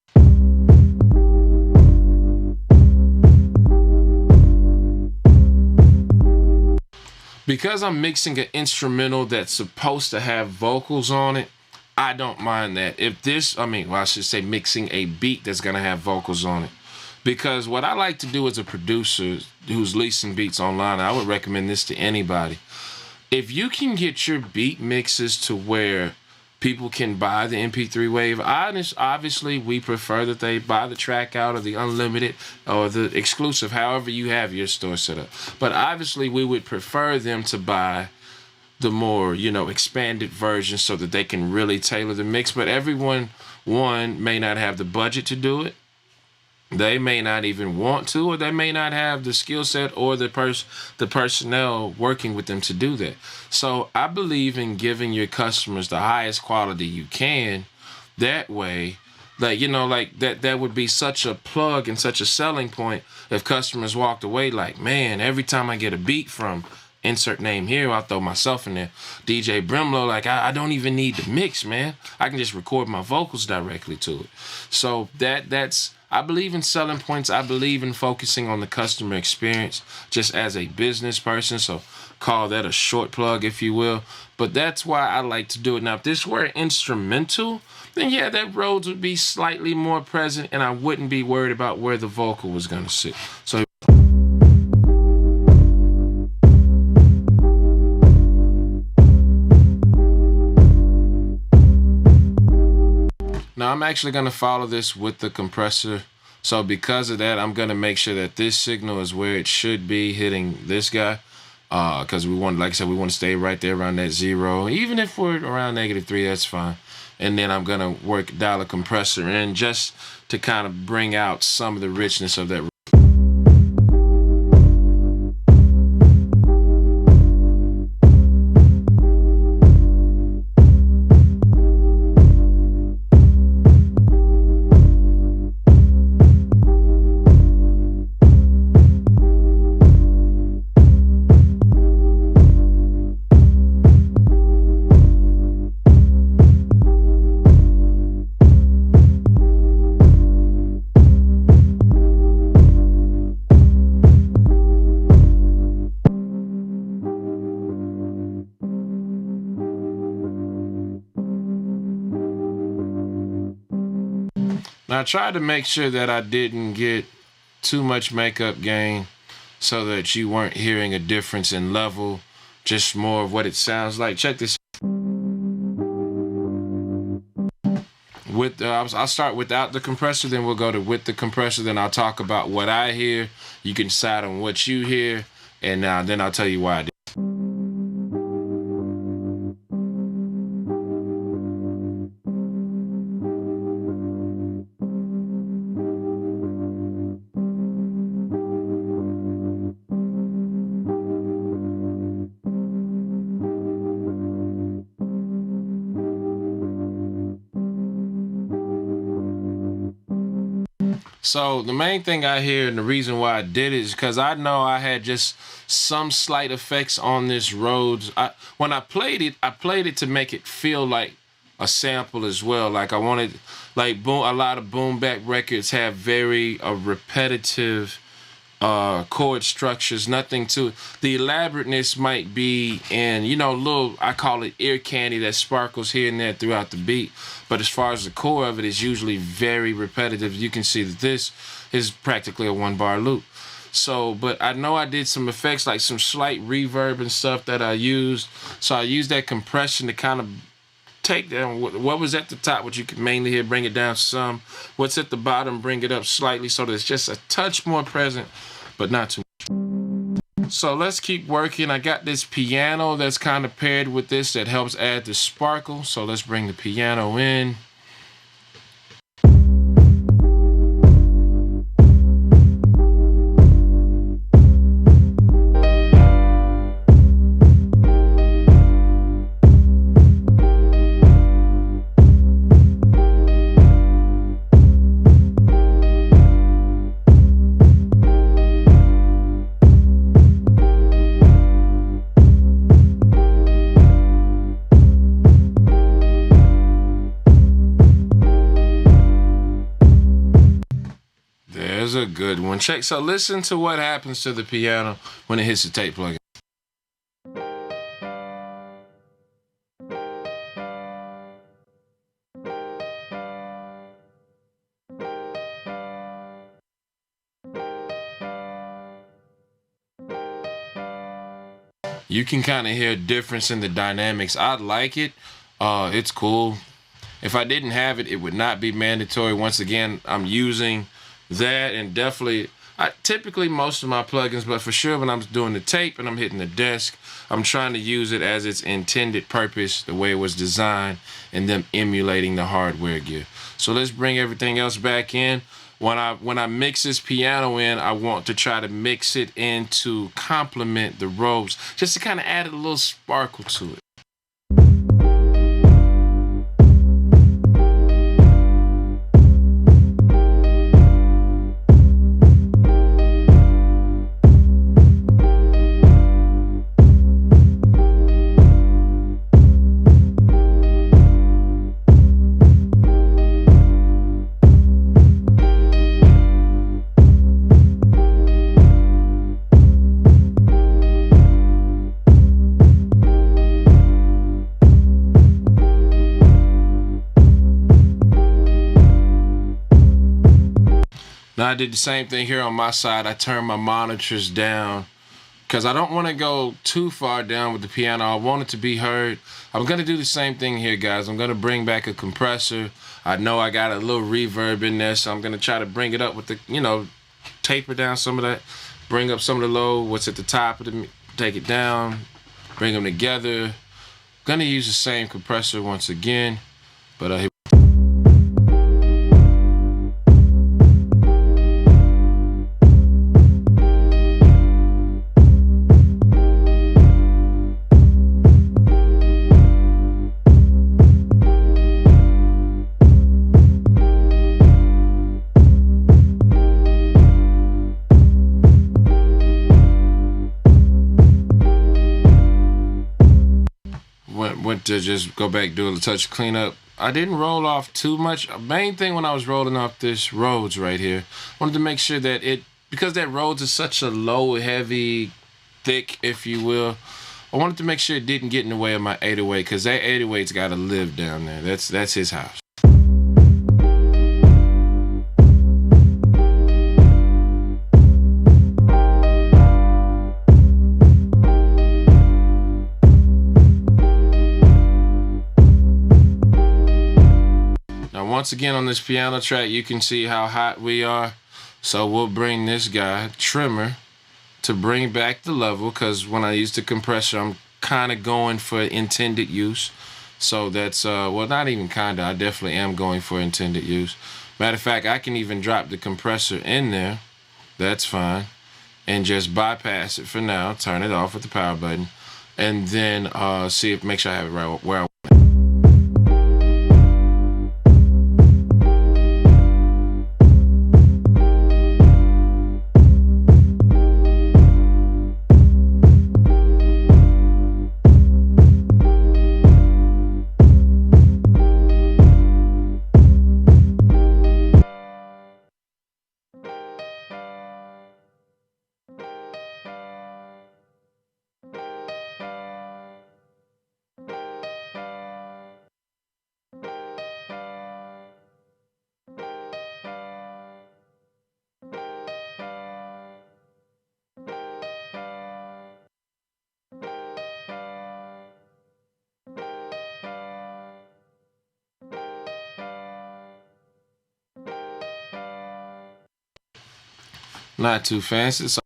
Because I'm mixing an instrumental that's supposed to have vocals on it, I don't mind that. If this, I should say mixing a beat that's going to have vocals on it. Because what I like to do as a producer who's leasing beats online, I would recommend this to anybody. If you can get your beat mixes to where people can buy the MP3 wave, obviously we prefer that they buy the track out or the unlimited or the exclusive, however you have your store set up. But obviously we would prefer them to buy the more, expanded version so that they can really tailor the mix. But everyone, one, may not have the budget to do it. They may not even want to, or they may not have the skill set or the personnel working with them to do that. So I believe in giving your customers the highest quality you can. That way, that would be such a plug and such a selling point if customers walked away like, man, every time I get a beat from insert name here, I'll throw myself in there, DJ brimLo, like I don't even need the mix, man. I can just record my vocals directly to it. So that's, I believe in selling points. I believe in focusing on the customer experience just as a business person. So call that a short plug, if you will. But that's why I like to do it. Now, if this were instrumental, then yeah, that Rhodes would be slightly more present, and I wouldn't be worried about where the vocal was going to sit. So now I'm actually going to follow this with the compressor. So because of that, I'm going to make sure that this signal is where it should be hitting this guy. Because we want, like I said, we want to stay right there around that 0. Even if we're around -3, that's fine. And then I'm going to dial a compressor in just to kind of bring out some of the richness of that. Now I tried to make sure that I didn't get too much makeup gain so that you weren't hearing a difference in level, just more of what it sounds like. Check this. I'll start without the compressor, then we'll go to with the compressor, then I'll talk about what I hear. You can decide on what you hear, and then I'll tell you why I did. So the main thing I hear, and the reason why I did it, is because I know I had just some slight effects on this Rhodes. When I played it to make it feel like a sample as well. Like I wanted, like a lot of boom bap records have very repetitive chord structures, nothing to it. The elaborateness might be in, little, I call it ear candy that sparkles here and there throughout the beat. But as far as the core of it is usually very repetitive. You can see that this is practically a 1-bar loop. So, but I know I did some effects, like some slight reverb and stuff that I used. So I used that compression to kind of take down what was at the top, which you can mainly hear, bring it down some. What's at the bottom, bring it up slightly so that it's just a touch more present, but not too much. So let's keep working. I got this piano that's kind of paired with this that helps add the sparkle. So let's bring the piano in. A good one. Check. So listen to what happens to the piano when it hits the tape plugin. You can kind of hear a difference in the dynamics. I like it. It's cool. If I didn't have it, it would not be mandatory. Once again, I'm using that, and definitely, typically most of my plugins, but for sure when I'm doing the tape and I'm hitting the desk, I'm trying to use it as its intended purpose, the way it was designed, and them emulating the hardware gear. So let's bring everything else back in. When I mix this piano in, I want to try to mix it in to complement the Rhodes, just to kind of add a little sparkle to it. Now I did the same thing here on my side. I turned my monitors down because I don't want to go too far down with the piano. I want it to be heard. I'm going to do the same thing here, guys. I'm going to bring back a compressor. I know I got a little reverb in there, so I'm going to try to bring it up with the, taper down some of that, bring up some of the low, what's at the top of the, take it down, bring them together. Going to use the same compressor once again, but here. Went to just go back, do a touch cleanup. I didn't roll off too much. Main thing when I was rolling off this Rhodes right here, wanted to make sure that because that Rhodes is such a low, heavy, thick, if you will, I wanted to make sure it didn't get in the way of my 808, because that 808's got to live down there. That's his house. once again on this piano track, you can see how hot we are. So we'll bring this guy, Trimmer, to bring back the level, because when I use the compressor, I'm kind of going for intended use. So that's, well, not even kind of, I definitely am going for intended use. Matter of fact, I can even drop the compressor in there. That's fine. And just bypass it for now. Turn it off with the power button. And then make sure I have it right where I want it. Not too fancy. So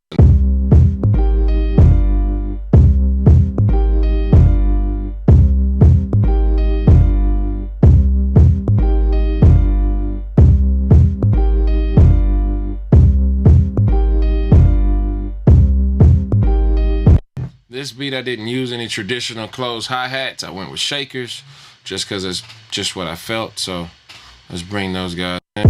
this beat, I didn't use any traditional closed hi-hats. I went with shakers just because it's just what I felt. So let's bring those guys in.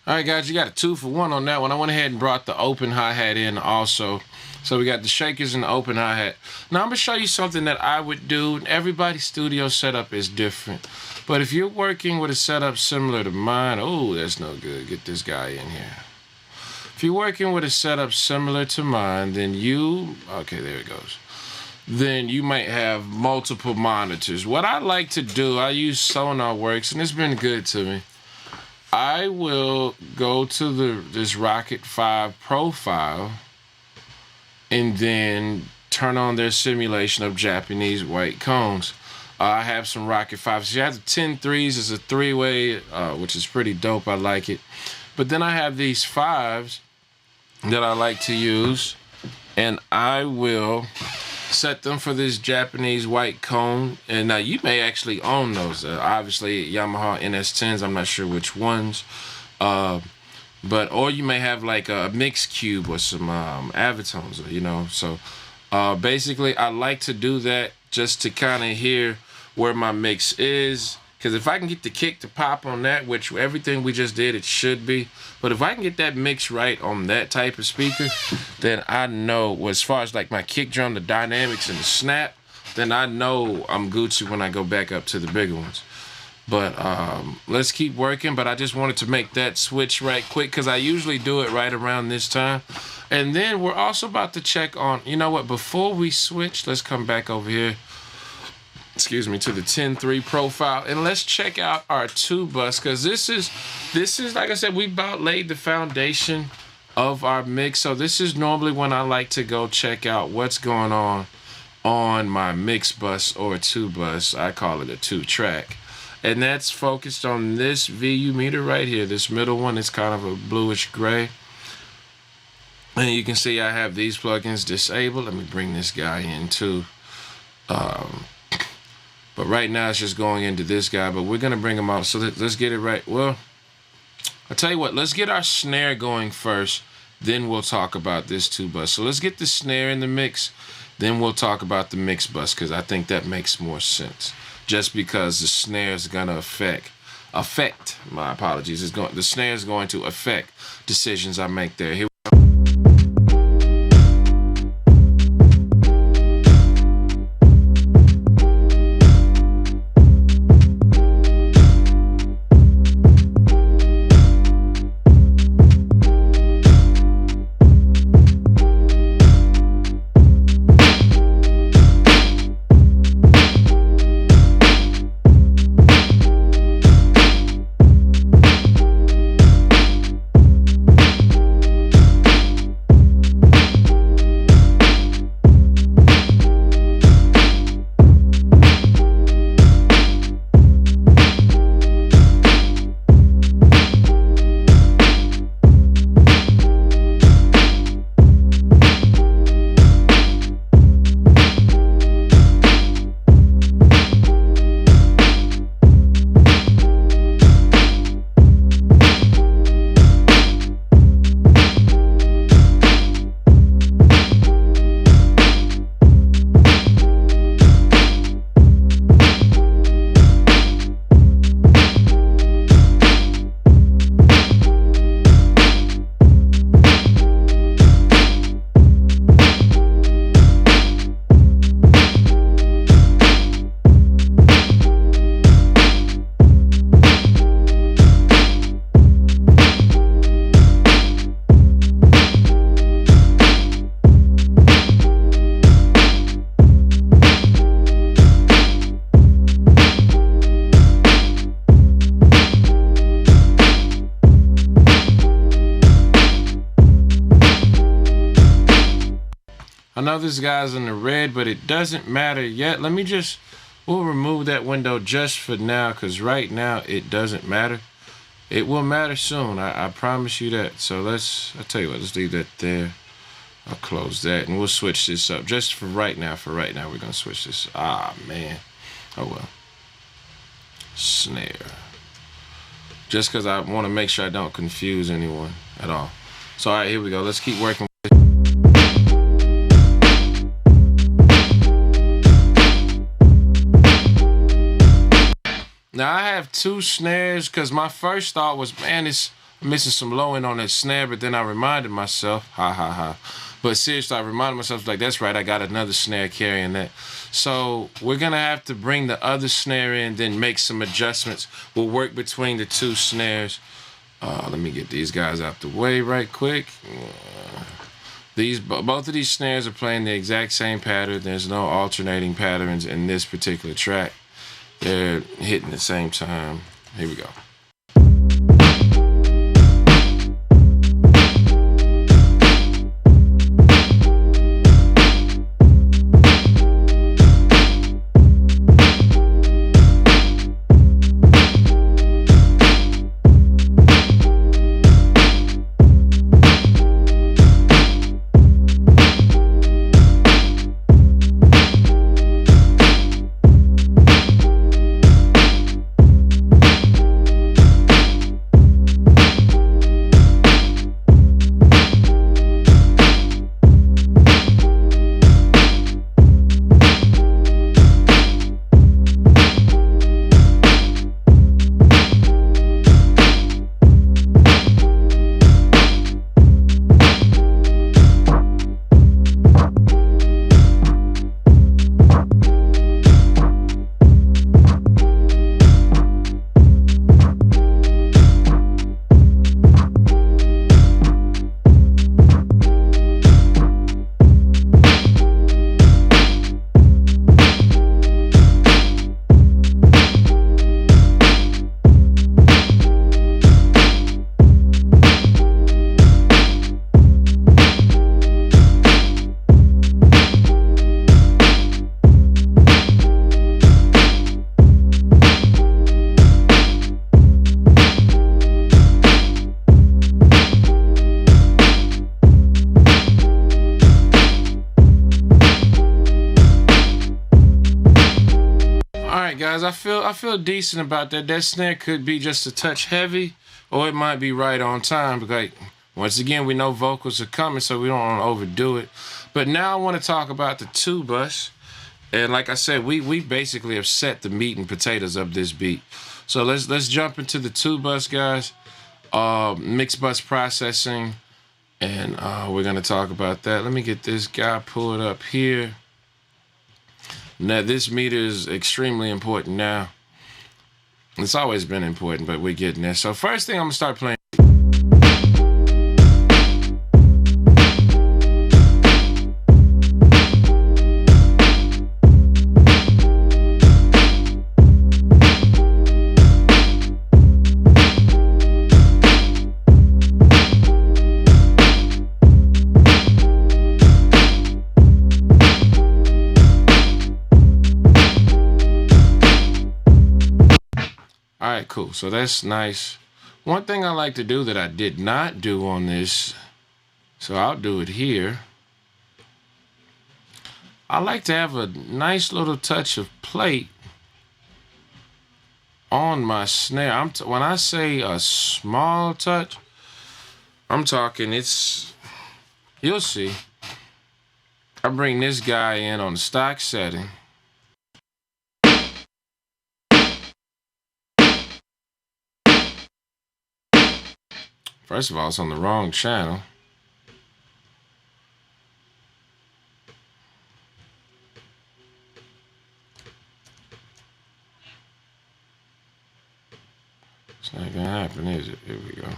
All right, guys, you got a 2-for-1 on that one. I went ahead and brought the open hi-hat in also. So we got the shakers and the open hi-hat. Now, I'm going to show you something that I would do. Everybody's studio setup is different. But if you're working with a setup similar to mine, oh, that's no good. Get this guy in here. If you're working with a setup similar to mine, then okay, there it goes. Then you might have multiple monitors. What I like to do, I use SonarWorks, and it's been good to me. I will go to this Rocket 5 profile and then turn on their simulation of Japanese white cones. I have some Rocket 5s. She has the 10 3s. It's a 3-way, which is pretty dope. I like it. But then I have these 5s that I like to use, and I will set them for this Japanese white cone. And now you may actually own those. Obviously, Yamaha NS10s. I'm not sure which ones. But or you may have like a mix cube or some Avatones, you know. So basically, I like to do that just to kind of hear where my mix is. Because if I can get the kick to pop on that, which everything we just did, it should be. But if I can get that mix right on that type of speaker, then I know, as far as like my kick drum, the dynamics and the snap, then I know I'm Gucci when I go back up to the bigger ones. But let's keep working. But I just wanted to make that switch right quick because I usually do it right around this time. And then we're also about to check on, you know what, before we switch, let's come back over here. Excuse me, to the 10-3 profile, and let's check out our 2-bus, because this is like I said, we about laid the foundation of our mix. So this is normally when I like to go check out what's going on my Mixbuss or 2-bus. I call it a 2-track, and that's focused on this VU meter right here. This middle one is kind of a bluish gray, and you can see I have these plugins disabled. Let me bring this guy in too. But right now it's just going into this guy, but we're gonna bring him out. So let's get it right. Well, I'll tell you what, let's get our snare going first, then we'll talk about this 2-bus. So let's get the snare in the mix, then we'll talk about the Mixbuss, because I think that makes more sense. Just because the snare is gonna affect, my apologies, the snare is going to affect decisions I make there. Here I know this guy's in the red, but it doesn't matter yet. We'll remove that window just for now, because right now it doesn't matter. It will matter soon, I promise you that. So I'll tell you what, let's leave that there. I'll close that, and we'll switch this up just for right now. For right now, we're gonna switch this. Ah, man. Oh, well. Snare. Just because I want to make sure I don't confuse anyone at all. So, all right, here we go. Let's keep working. Now, I have 2 snares because my first thought was, man, it's missing some low end on that snare, but then I reminded myself, But seriously, I reminded myself, like, that's right, I got another snare carrying that. So we're going to have to bring the other snare in, then make some adjustments. We'll work between the 2 snares. Let me get these guys out the way right quick. Both of these snares are playing the exact same pattern. There's no alternating patterns in this particular track. They're hitting at the same time. Here we go. All right, guys, I feel decent about that. That snare could be just a touch heavy, or it might be right on time. Because once again, we know vocals are coming, so we don't want to overdo it. But now I want to talk about the two-bus. And like I said, we basically have set the meat and potatoes of this beat. So let's jump into the two-bus, guys. Mixbuss processing, and we're gonna talk about that. Let me get this guy pulled up here. Now, this meter is extremely important now. It's always been important, but we're getting there. So first thing I'm gonna start playing. All right, cool. So that's nice. One thing I like to do that I did not do on this, so I'll do it here. I like to have a nice little touch of plate on my snare. When I say a small touch, I'm talking you'll see. I bring this guy in on the stock setting. First of all, it's on the wrong channel. It's not gonna happen, is it? Here we go.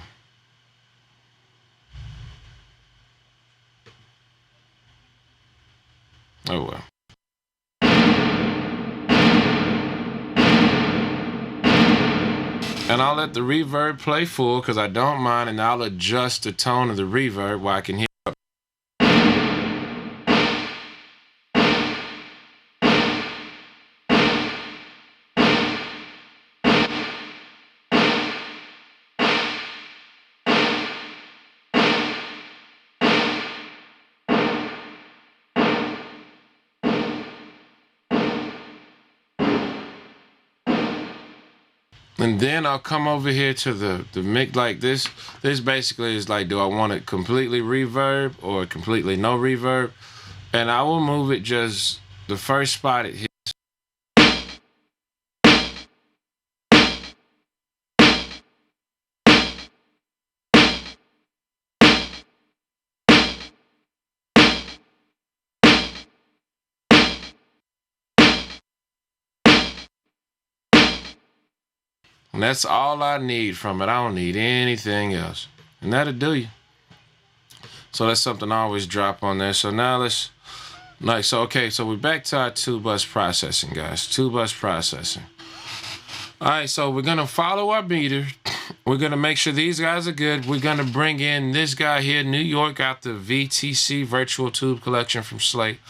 Oh well. And I'll let the reverb play full because I don't mind, and I'll adjust the tone of the reverb while I can hear. And then I'll come over here to the mix like this. This basically is like, do I want it completely reverb or completely no reverb? And I will move it just the first spot it hits. And that's all I need from it. I don't need anything else. And that'll do you. So that's something I always drop on there. So now okay, so we're back to our two-bus processing, guys. Two-bus processing. All right, so we're going to follow our meter. We're going to make sure these guys are good. We're going to bring in this guy here, New York, out the VTC Virtual Tube Collection from Slate.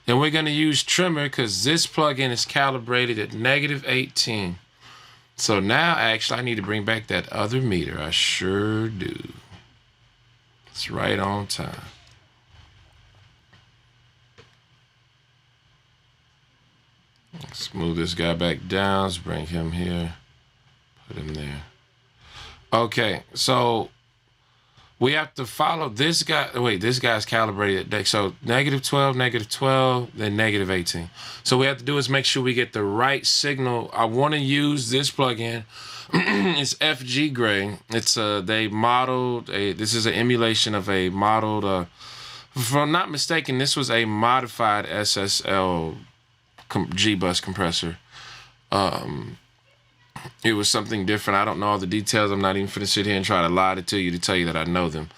And we're going to use trimmer because this plugin is calibrated at -18. So now, actually, I need to bring back that other meter. I sure do. It's right on time. Let's move this guy back down. Let's bring him here. Put him there. Okay, so we have to follow this guy. Wait, this guy's calibrated. So -12, -12, then -18. So what we have to do is make sure we get the right signal. I want to use this plugin. It's FG Gray. It's this is an emulation of a modeled, if I'm not mistaken, this was a modified SSL G-Bus compressor. It was something different. I don't know all the details. I'm not even finna sit here and try to lie to you to tell you that I know them.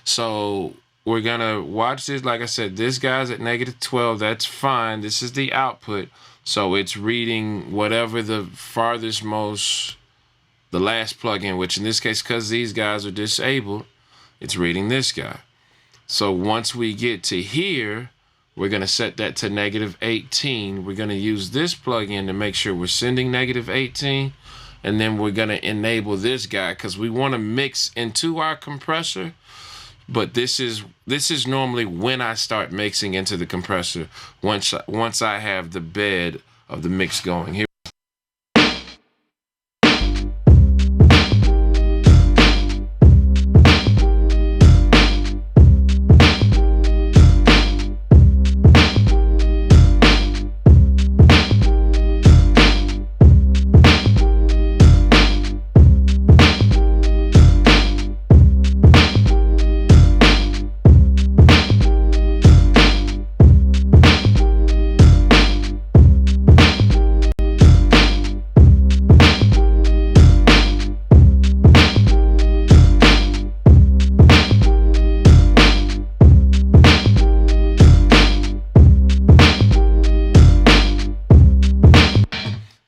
So we're gonna watch this. Like I said, this guy's at -12. That's fine. This is the output. So it's reading whatever the farthest most, the last plugin, which in this case, because these guys are disabled, it's reading this guy. So once we get to here, we're going to set that to -18. We're going to use this plugin to make sure we're sending -18. And then we're going to enable this guy because we want to mix into our compressor. But this is normally when I start mixing into the compressor once I have the bed of the mix going. Here.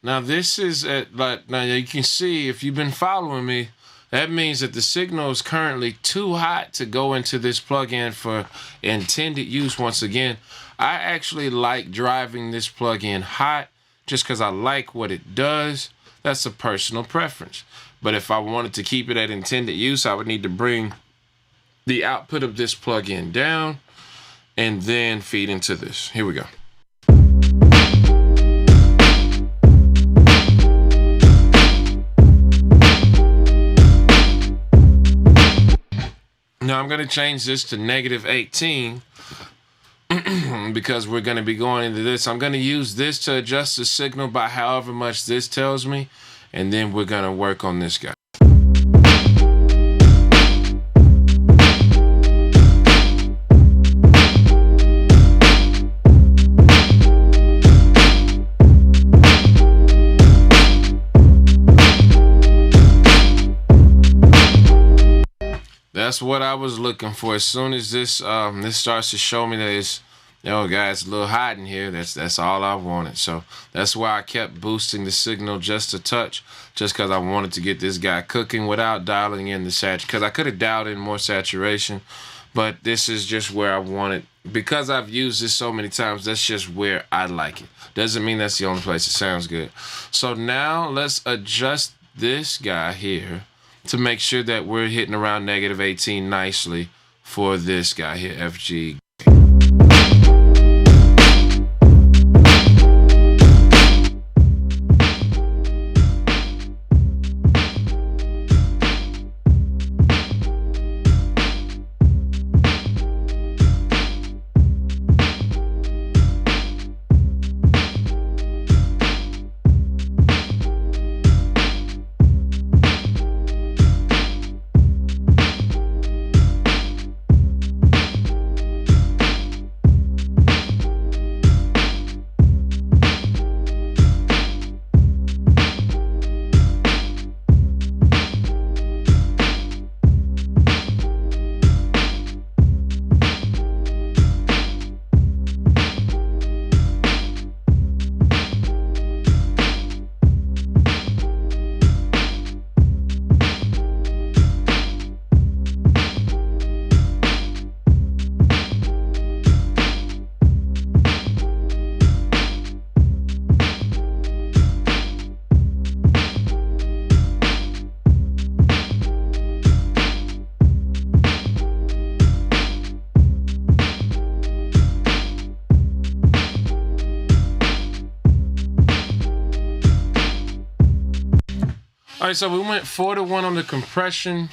Now this is now you can see if you've been following me, that means that the signal is currently too hot to go into this plugin for intended use. Once again, I actually like driving this plugin hot just because I like what it does. That's a personal preference. But if I wanted to keep it at intended use, I would need to bring the output of this plugin down and then feed into this. Here we go. Now I'm going to change this to -18 because we're going to be going into this. I'm going to use this to adjust the signal by however much this tells me, and then we're going to work on this guy. That's what I was looking for. As soon as this this starts to show me that it's, guys, a little hot in here, that's all I wanted. So that's why I kept boosting the signal just a touch, just because I wanted to get this guy cooking without dialing in the saturation. Because I could have dialed in more saturation, but this is just where I want it. Because I've used this so many times, that's just where I like it. Doesn't mean that's the only place it sounds good. So now let's adjust this guy here to make sure that we're hitting around -18 nicely for this guy here, FG. All right, so we went 4-1 on the compression.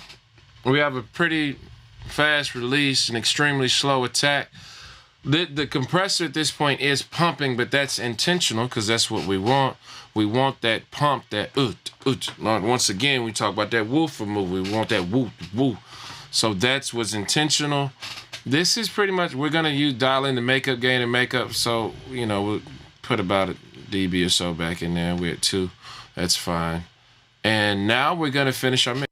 We have a pretty fast release and extremely slow attack. The compressor at this point is pumping, but that's intentional because that's what we want. We want that pump, that Once again, we talk about that woofer move. We want that woo. So that's what's intentional. This is pretty much, we're going to dial in the makeup gain and makeup. So, we'll put about a dB or so back in there. We're at 2. That's fine. And now we're going to finish our mix.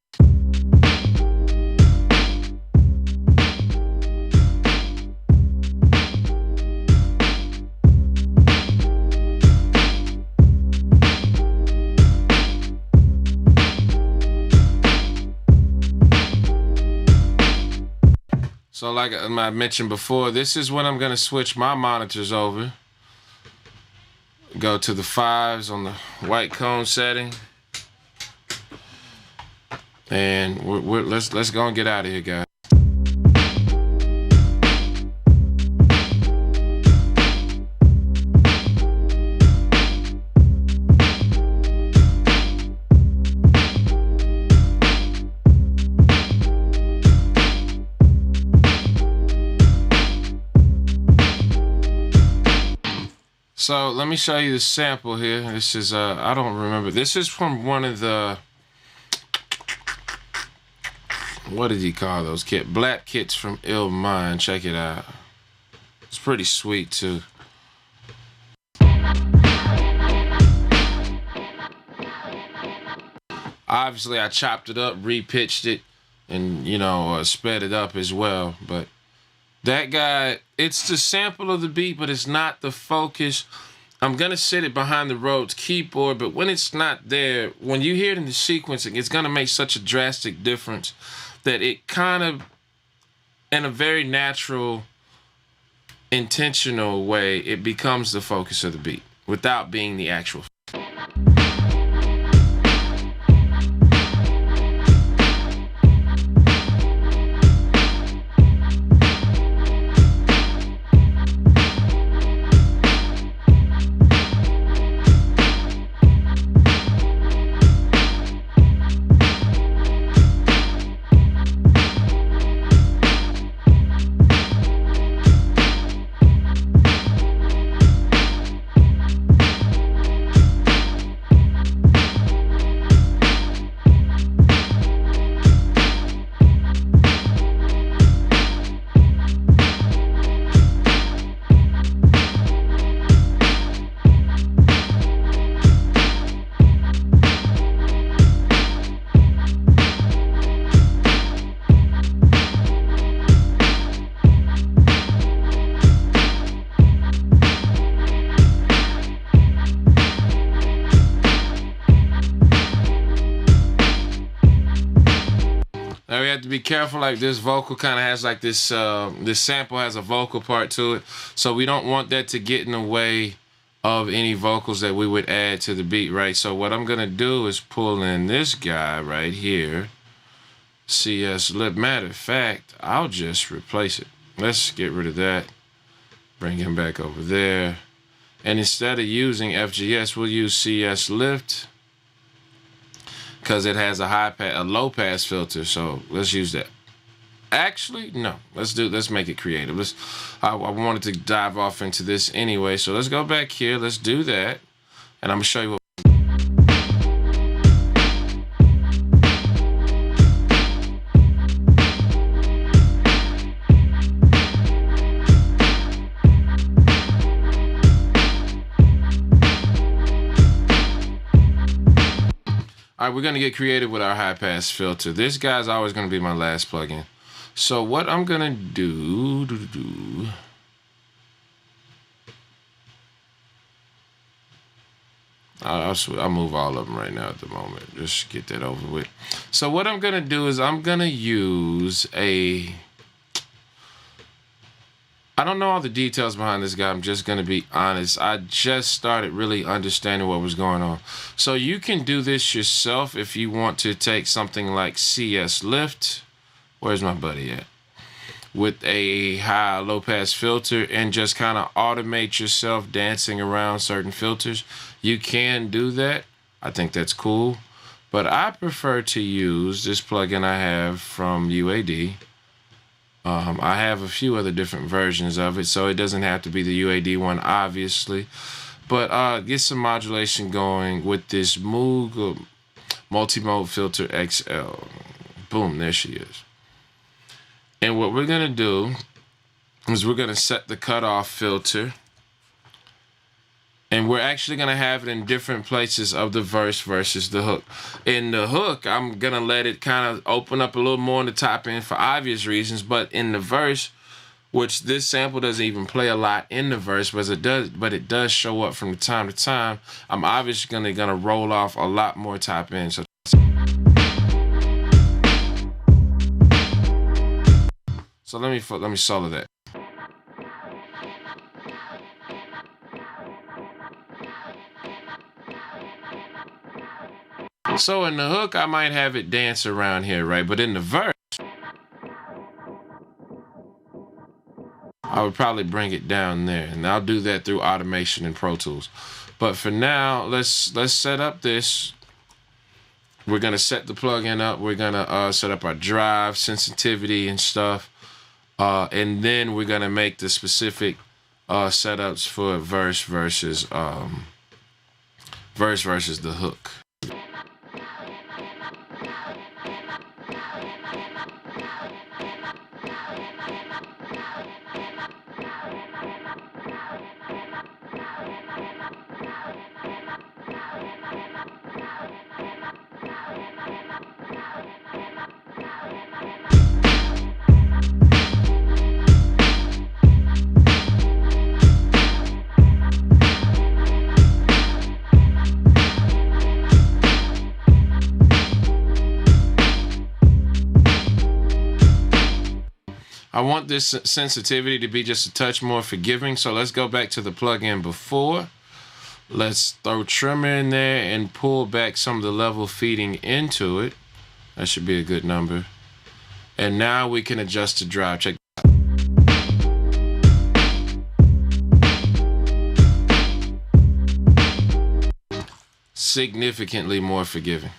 So like I mentioned before, this is when I'm going to switch my monitors over. Go to the 5s on the white cone setting. And let's go and get out of here, guys. So let me show you the sample here. This is I don't remember. This is from one of the, what did he call those black kits from Ill Mind. Check it out. It's pretty sweet too. Obviously I chopped it up, repitched it, and sped it up as well. But that guy, it's the sample of the beat, but it's not the focus. I'm going to set it behind the Rhodes keyboard, but when it's not there, when you hear it in the sequencing, it's going to make such a drastic difference that it kind of, in a very natural, intentional way, it becomes the focus of the beat without being the actual. Now we have to be careful, like this vocal kind of has like this, this sample has a vocal part to it. So we don't want that to get in the way of any vocals that we would add to the beat, right? So what I'm going to do is pull in this guy right here, CS Lip. Matter of fact, I'll just replace it. Let's get rid of that. Bring him back over there. And instead of using FGS, we'll use CS Lift, because it has a low pass filter. So let's use that. Actually, no. Let's make it creative. I wanted to dive off into this anyway. So let's go back here. Let's do that. And I'm gonna show you what. All right, we're gonna get creative with our high pass filter. This guy's always gonna be my last plugin. So what I'm gonna do, I'll move all of them right now at the moment. Just get that over with. So what I'm gonna do is I'm gonna use I don't know all the details behind this guy. I'm just going to be honest. I just started really understanding what was going on. So you can do this yourself if you want to take something like CS Lift. Where's my buddy at? With a high low pass filter and just kind of automate yourself dancing around certain filters. You can do that. I think that's cool. But I prefer to use this plugin I have from UAD. I have a few other different versions of it, so it doesn't have to be the UAD one, obviously. But get some modulation going with this Moog Multimode Filter XL. Boom, there she is. And what we're going to do is we're going to set the cutoff filter. And we're actually going to have it in different places of the verse versus the hook. In the hook, I'm going to let it kind of open up a little more in the top end for obvious reasons. But in the verse, which this sample doesn't even play a lot in the verse, but it does show up from time to time, I'm obviously going to roll off a lot more top end. So let me solo that. So in the hook, I might have it dance around here, right? But in the verse, I would probably bring it down there. And I'll do that through automation in Pro Tools. But for now, let's set up this. We're going to set the plugin up. We're going to set up our drive, sensitivity, and stuff. And then we're going to make the specific setups for verse versus the hook. I want this sensitivity to be just a touch more forgiving. So let's go back to the plugin before. Let's throw trimmer in there and pull back some of the level feeding into it. That should be a good number. And now we can adjust the drive. Check. Significantly more forgiving.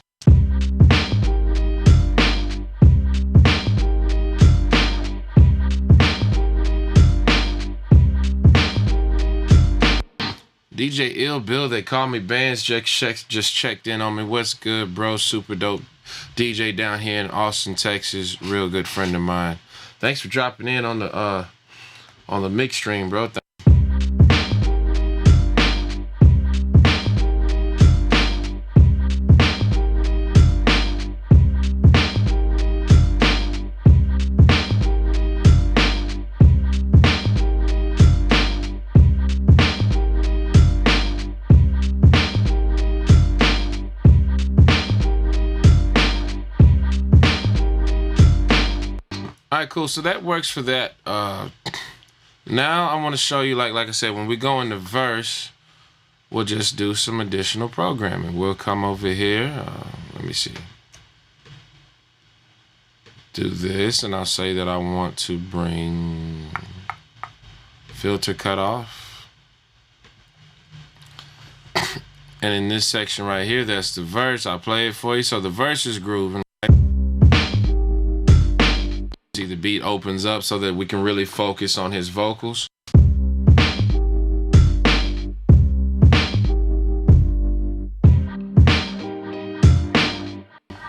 DJ Ill Bill, they call me Bands, just checked in on me. What's good, bro? Super dope DJ down here in Austin, Texas. Real good friend of mine. Thanks for dropping in on the mix stream, bro. All right, cool. So that works for that. Now I want to show you, like I said, when we go into verse, we'll just do some additional programming. We'll come over here. Let me see. Do this, and I'll say that I want to bring filter cutoff. And in this section right here, that's the verse. I'll play it for you. So the verse is grooving. The beat opens up so that we can really focus on his vocals.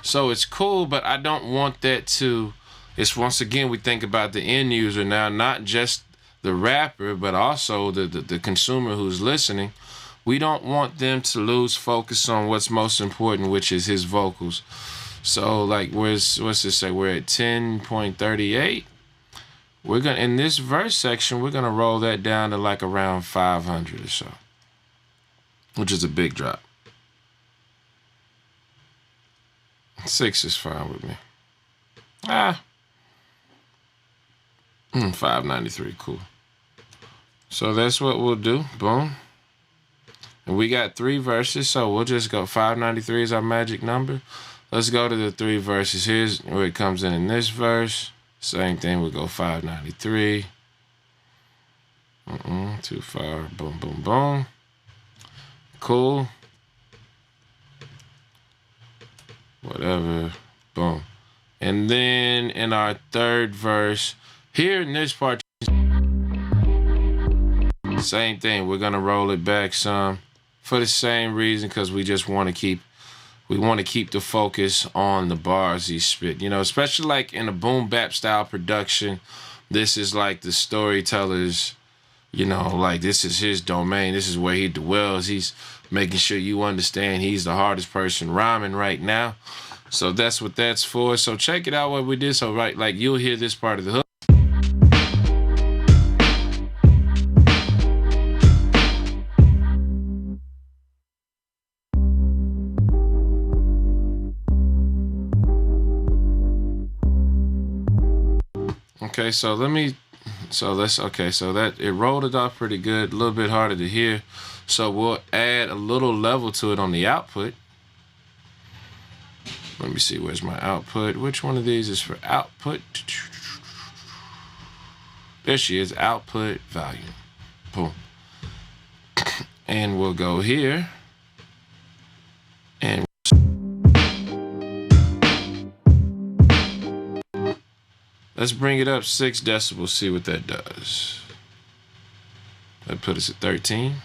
So it's cool, but I don't want that to, it's once again, we think about the end user now, not just the rapper, but also the consumer who's listening. We don't want them to lose focus on what's most important, which is his vocals. So like, what's this say? We're at 10.38. We're gonna, in this verse section, we're gonna roll that down to like around 500 or so, which is a big drop. 6 is fine with me. 593, cool. So that's what we'll do. Boom. And we got 3 verses, so we'll just go 593 is our magic number. Let's go to the 3 verses. Here's where it comes in this verse. Same thing, we'll go 593. Too far. Boom, boom, boom. Cool. Whatever. Boom. And then in our 3rd verse, here in this part, same thing. We're going to roll it back some for the same reason, because we just want to keep the focus on the bars he spit. You know, especially like in a boom bap style production, this is like the storyteller's, you know, like this is his domain. This is where he dwells. He's making sure you understand he's the hardest person rhyming right now. So that's what that's for. So check it out what we did. So right, like you'll hear this part of the hook. Okay, so that it rolled it off pretty good, a little bit harder to hear. So we'll add a little level to it on the output. Let me see, where's my output? Which one of these is for output? There she is, output volume. Boom. And we'll go here. And let's bring it up 6 decibels, see what that does. That put us at 13.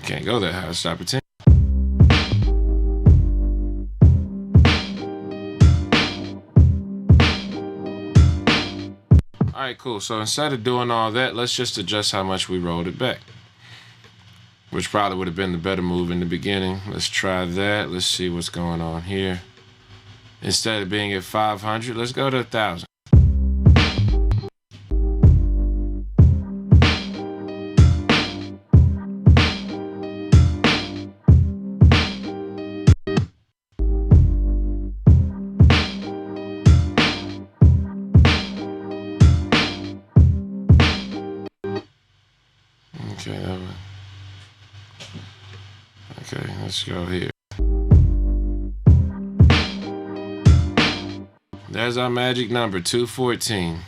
Can't go that high, stop at 10. All right, cool. So instead of doing all that, let's just adjust how much we rolled it back, which probably would have been the better move in the beginning. Let's try that. Let's see what's going on here. Instead of being at 500, let's go to 1,000. Okay, let's go here. There's our magic number, 214.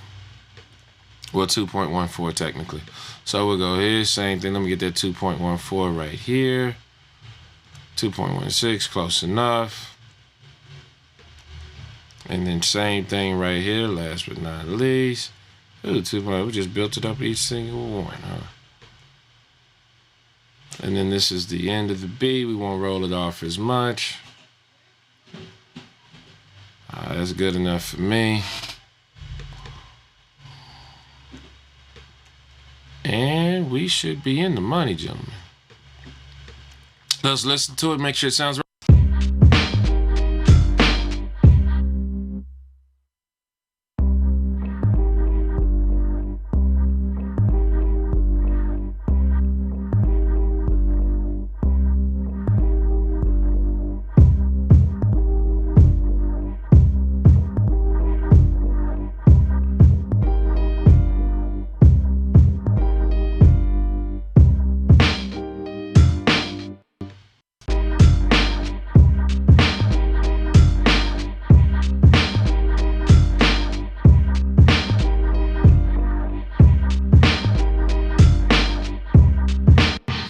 Well, 2.14 technically. So we'll go here, same thing. Let me get that 2.14 right here. 2.16, close enough. And then same thing right here, last but not least. Ooh, 2. We just built it up each single one, huh? And then this is the end of the beat. We won't roll it off as much. That's good enough for me. And we should be in the money, gentlemen. Let's listen to it, make sure it sounds right.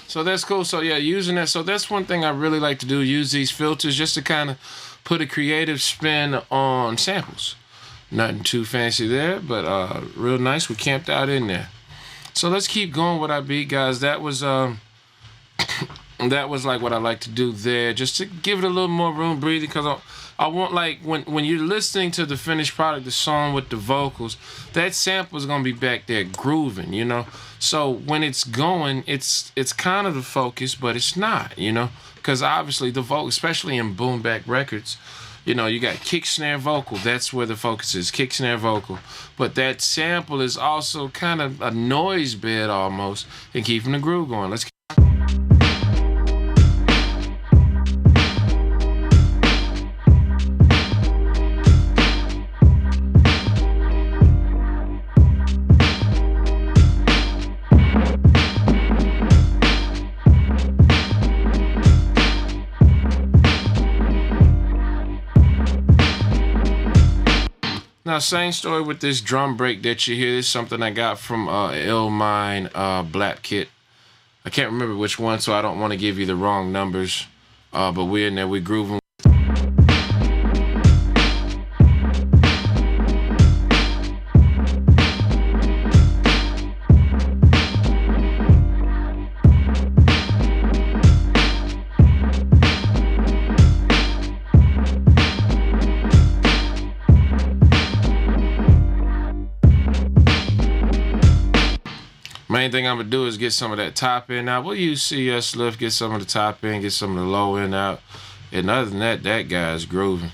So that's cool. So yeah, using that. So that's one thing I really like to do, use these filters just to kind of put a creative spin on samples. Nothing too fancy there, but real nice. We camped out in there. So let's keep going with our beat, guys. That was like what I like to do there, just to give it a little more room breathing, because I want, like, when you're listening to the finished product, the song with the vocals, that sample is gonna be back there grooving, you know. So when it's going, it's kind of the focus, but it's not, you know, because obviously the vocal, especially in boom bap records, you know, you got kick, snare, vocal. That's where the focus is, kick, snare, vocal. But that sample is also kind of a noise bed almost, and keeping the groove going. Let's. Now, same story with this drum break that you hear. This is something I got from Illmind Black Kit. I can't remember which one, so I don't want to give you the wrong numbers. But we're in there, we're grooving. Main thing I'm gonna do is get some of that top end out. We'll use CS lift, get some of the top end, get some of the low end out. And other than that, that guy's grooving.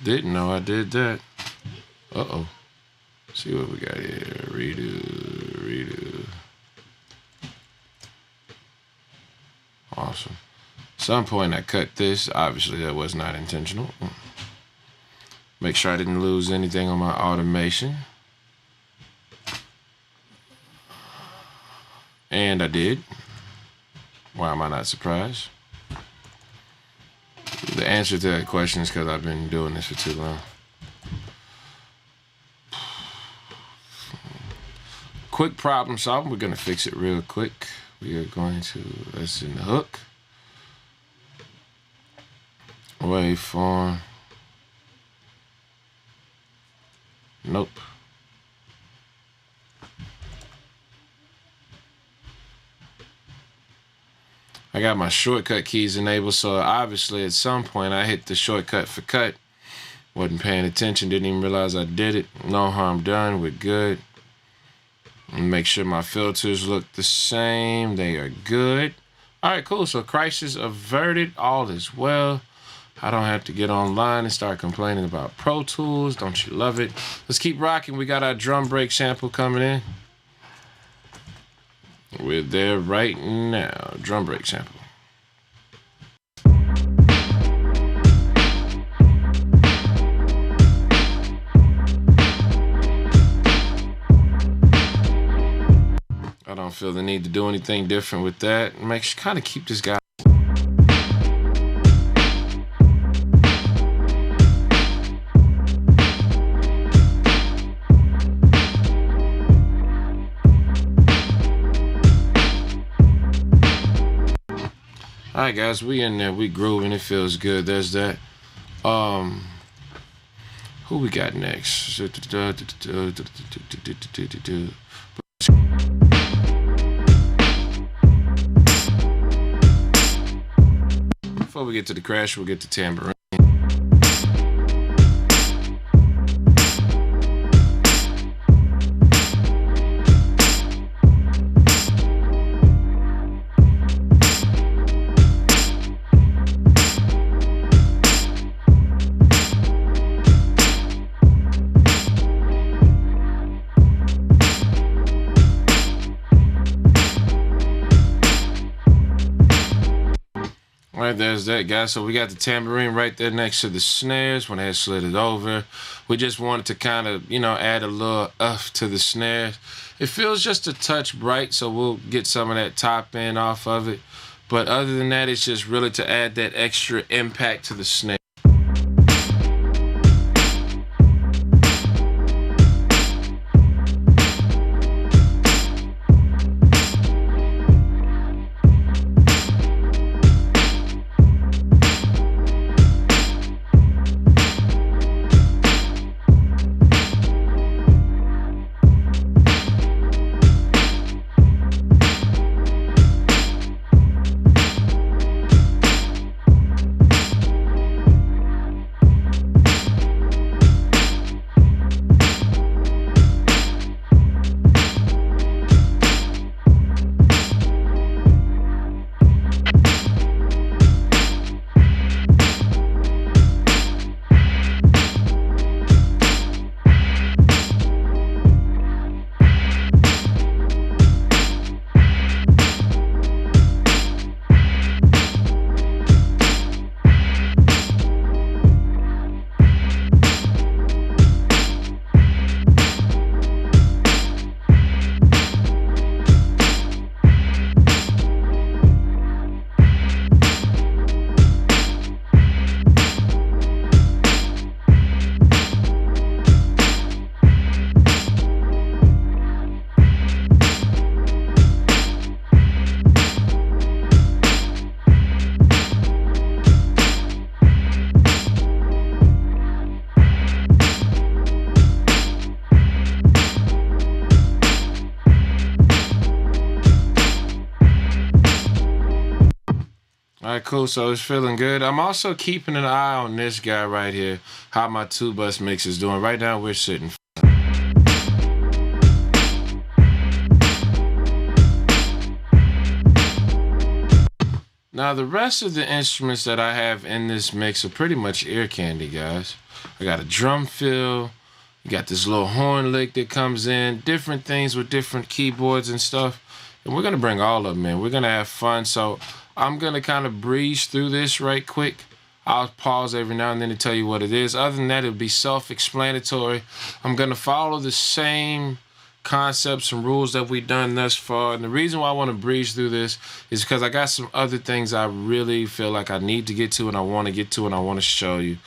Didn't know I did that. Uh-oh. See what we got here. Redo. Awesome. At some point I cut this. Obviously that was not intentional. Make sure I didn't lose anything on my automation. And I did. Why am I not surprised? The answer to that question is because I've been doing this for too long. Quick problem solving. We're going to fix it real quick. We are going to, that's in the hook. Waveform. Nope. I got my shortcut keys enabled, so obviously at some point I hit the shortcut for cut. Wasn't paying attention, didn't even realize I did it. No harm done, we're good. And make sure my filters look the same, they are good. All right, cool, so crisis averted, all is well. I don't have to get online and start complaining about Pro Tools. Don't you love it? Let's keep rocking. We got our drum break sample coming in. We're there right now. Drum break sample. I don't feel the need to do anything different with that. Kind of keep this guy. Alright guys, we in there, we grooving, it feels good. There's that. Who we got next? Before we get to the crash, we'll get to tambourine. Alright, there's that, guys. So we got the tambourine right there next to the snares. When I had slid it over, we just wanted to kind of, add a little to the snares. It feels just a touch bright, so we'll get some of that top end off of it. But other than that, it's just really to add that extra impact to the snare. Alright, cool. So it's feeling good. I'm also keeping an eye on this guy right here, how my 2-bus mix is doing. Right now, we're sitting. Now, the rest of the instruments that I have in this mix are pretty much ear candy, guys. I got a drum fill. You got this little horn lick that comes in. Different things with different keyboards and stuff. And we're going to bring all of them in. We're going to have fun. So I'm going to kind of breeze through this right quick. I'll pause every now and then to tell you what it is. Other than that, it'll be self-explanatory. I'm going to follow the same concepts and rules that we've done thus far. And the reason why I want to breeze through this is because I got some other things I really feel like I need to get to and I want to get to, and I want to show you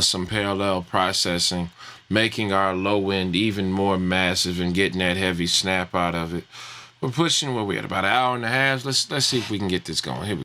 some parallel processing, making our low end even more massive and getting that heavy snap out of it. We're pushing where we're at about an hour and a half. Let's see if we can get this going. Here we go.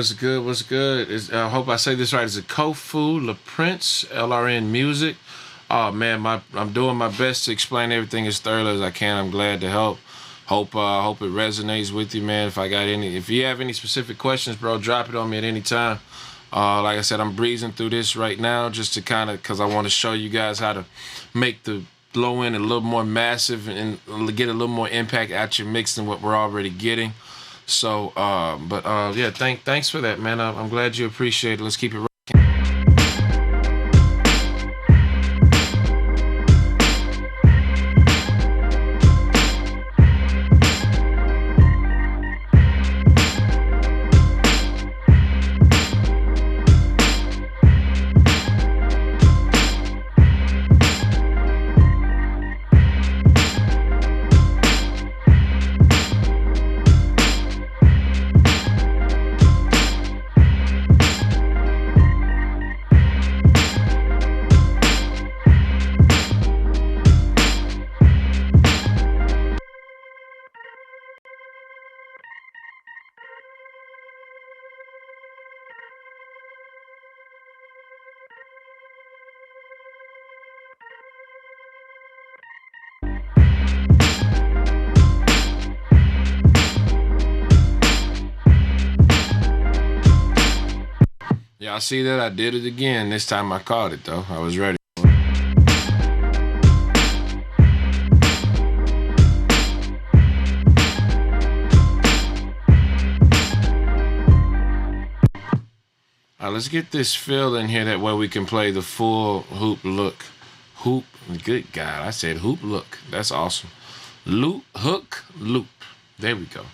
what's good? What's good? I hope I say this right. Is it Kofu LaPrince, LRN Music? Oh man, I'm doing my best to explain everything as thoroughly as I can. I'm glad to help. Hope it resonates with you, man. If you have any specific questions, bro, drop it on me at any time. Like I said, I'm breezing through this right now just to because I want to show you guys how to make the low end a little more massive and get a little more impact at your mix than what we're already getting. So, yeah, thanks for that, man. I'm glad you appreciate it. Let's keep it rocking. Y'all see that? I did it again. This time I caught it, though. I was ready. All right, let's get this fill in here. That way we can play the full hoop look. Hoop, good God. I said hoop look. That's awesome. Loop, hook, loop. There we go.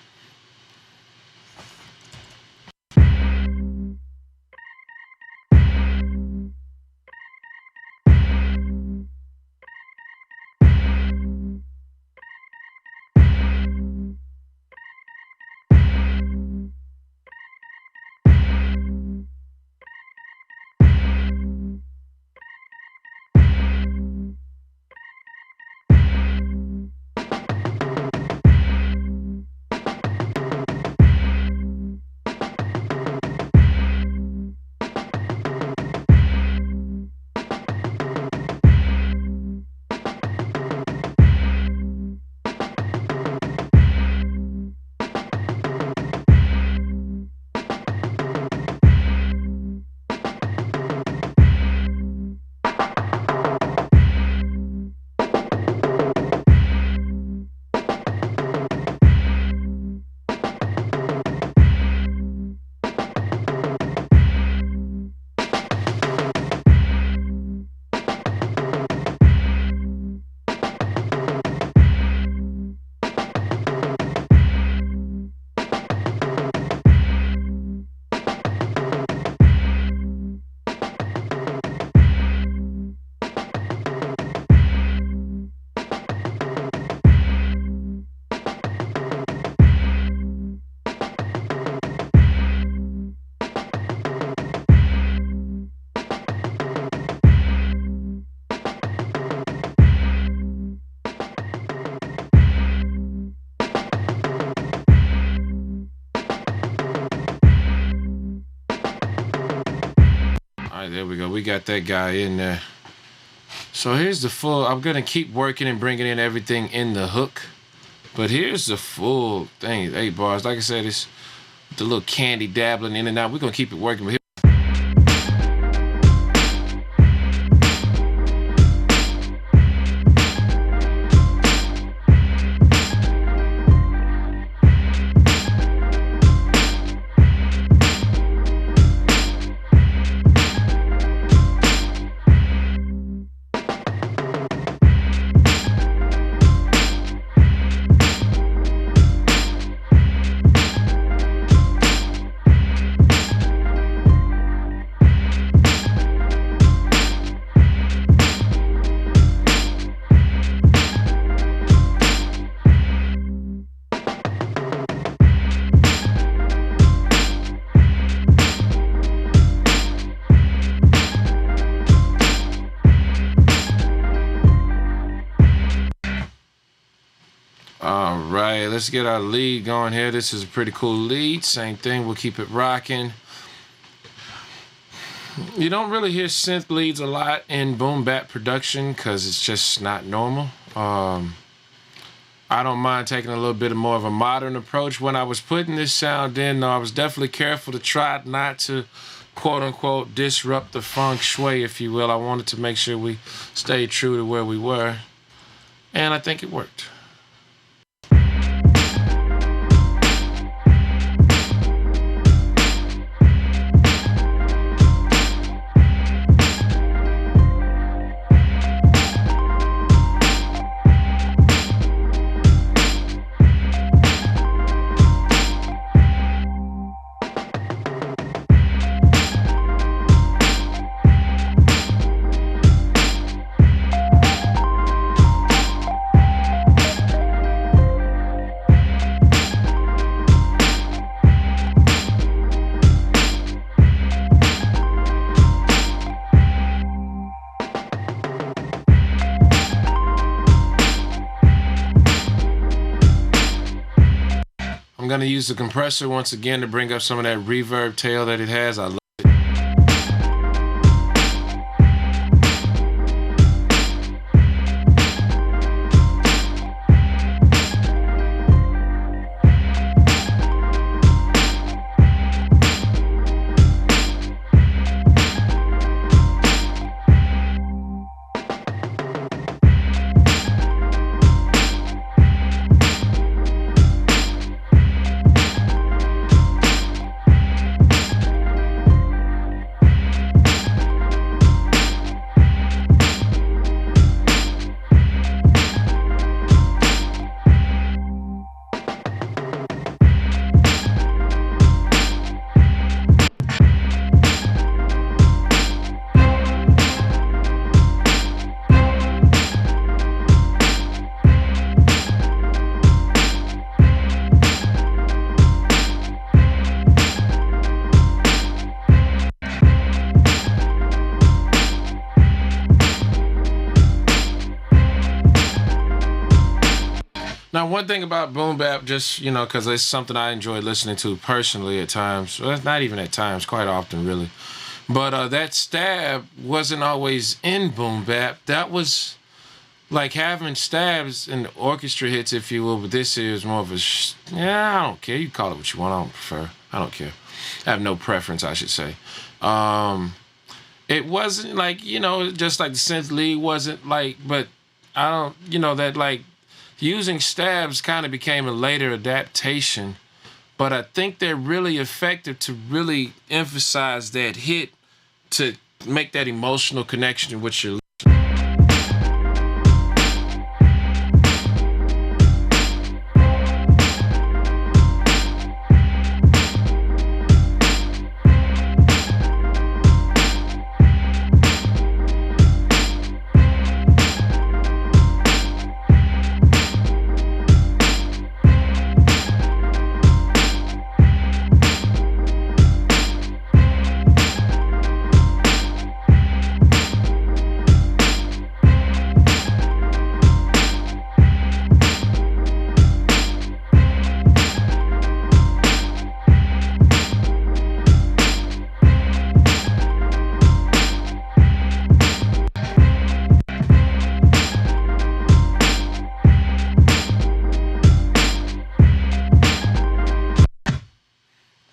There we go. We got that guy in there. So here's the full. I'm going to keep working and bringing in everything in the hook. But here's the full thing. 8 bars. Like I said, it's the little candy dabbling in and out. We're going to keep it working. But let's get our lead going here. This is a pretty cool lead. Same thing, we'll keep it rocking. You don't really hear synth leads a lot in boom bap production because it's just not normal. I don't mind taking a little bit more of a modern approach. When I was putting this sound in, though, I was definitely careful to try not to, quote-unquote, disrupt the feng shui, if you will. I wanted to make sure we stayed true to where we were, and I think it worked. I'm going to use the compressor once again to bring up some of that reverb tail that it has. I love it. Now, one thing about boom bap, just, you know, because it's something I enjoy listening to personally at times. Well, not even at times, quite often, really. But that stab wasn't always in boom bap. That was like having stabs in the orchestra hits, if you will. But this is more of a, I don't care. You call it what you want. I don't prefer. I don't care. I have no preference, I should say. It wasn't like, you know, just like the synth lead wasn't like, but I don't, you know, that like, using stabs kind of became a later adaptation, but I think they're really effective to really emphasize that hit, to make that emotional connection with your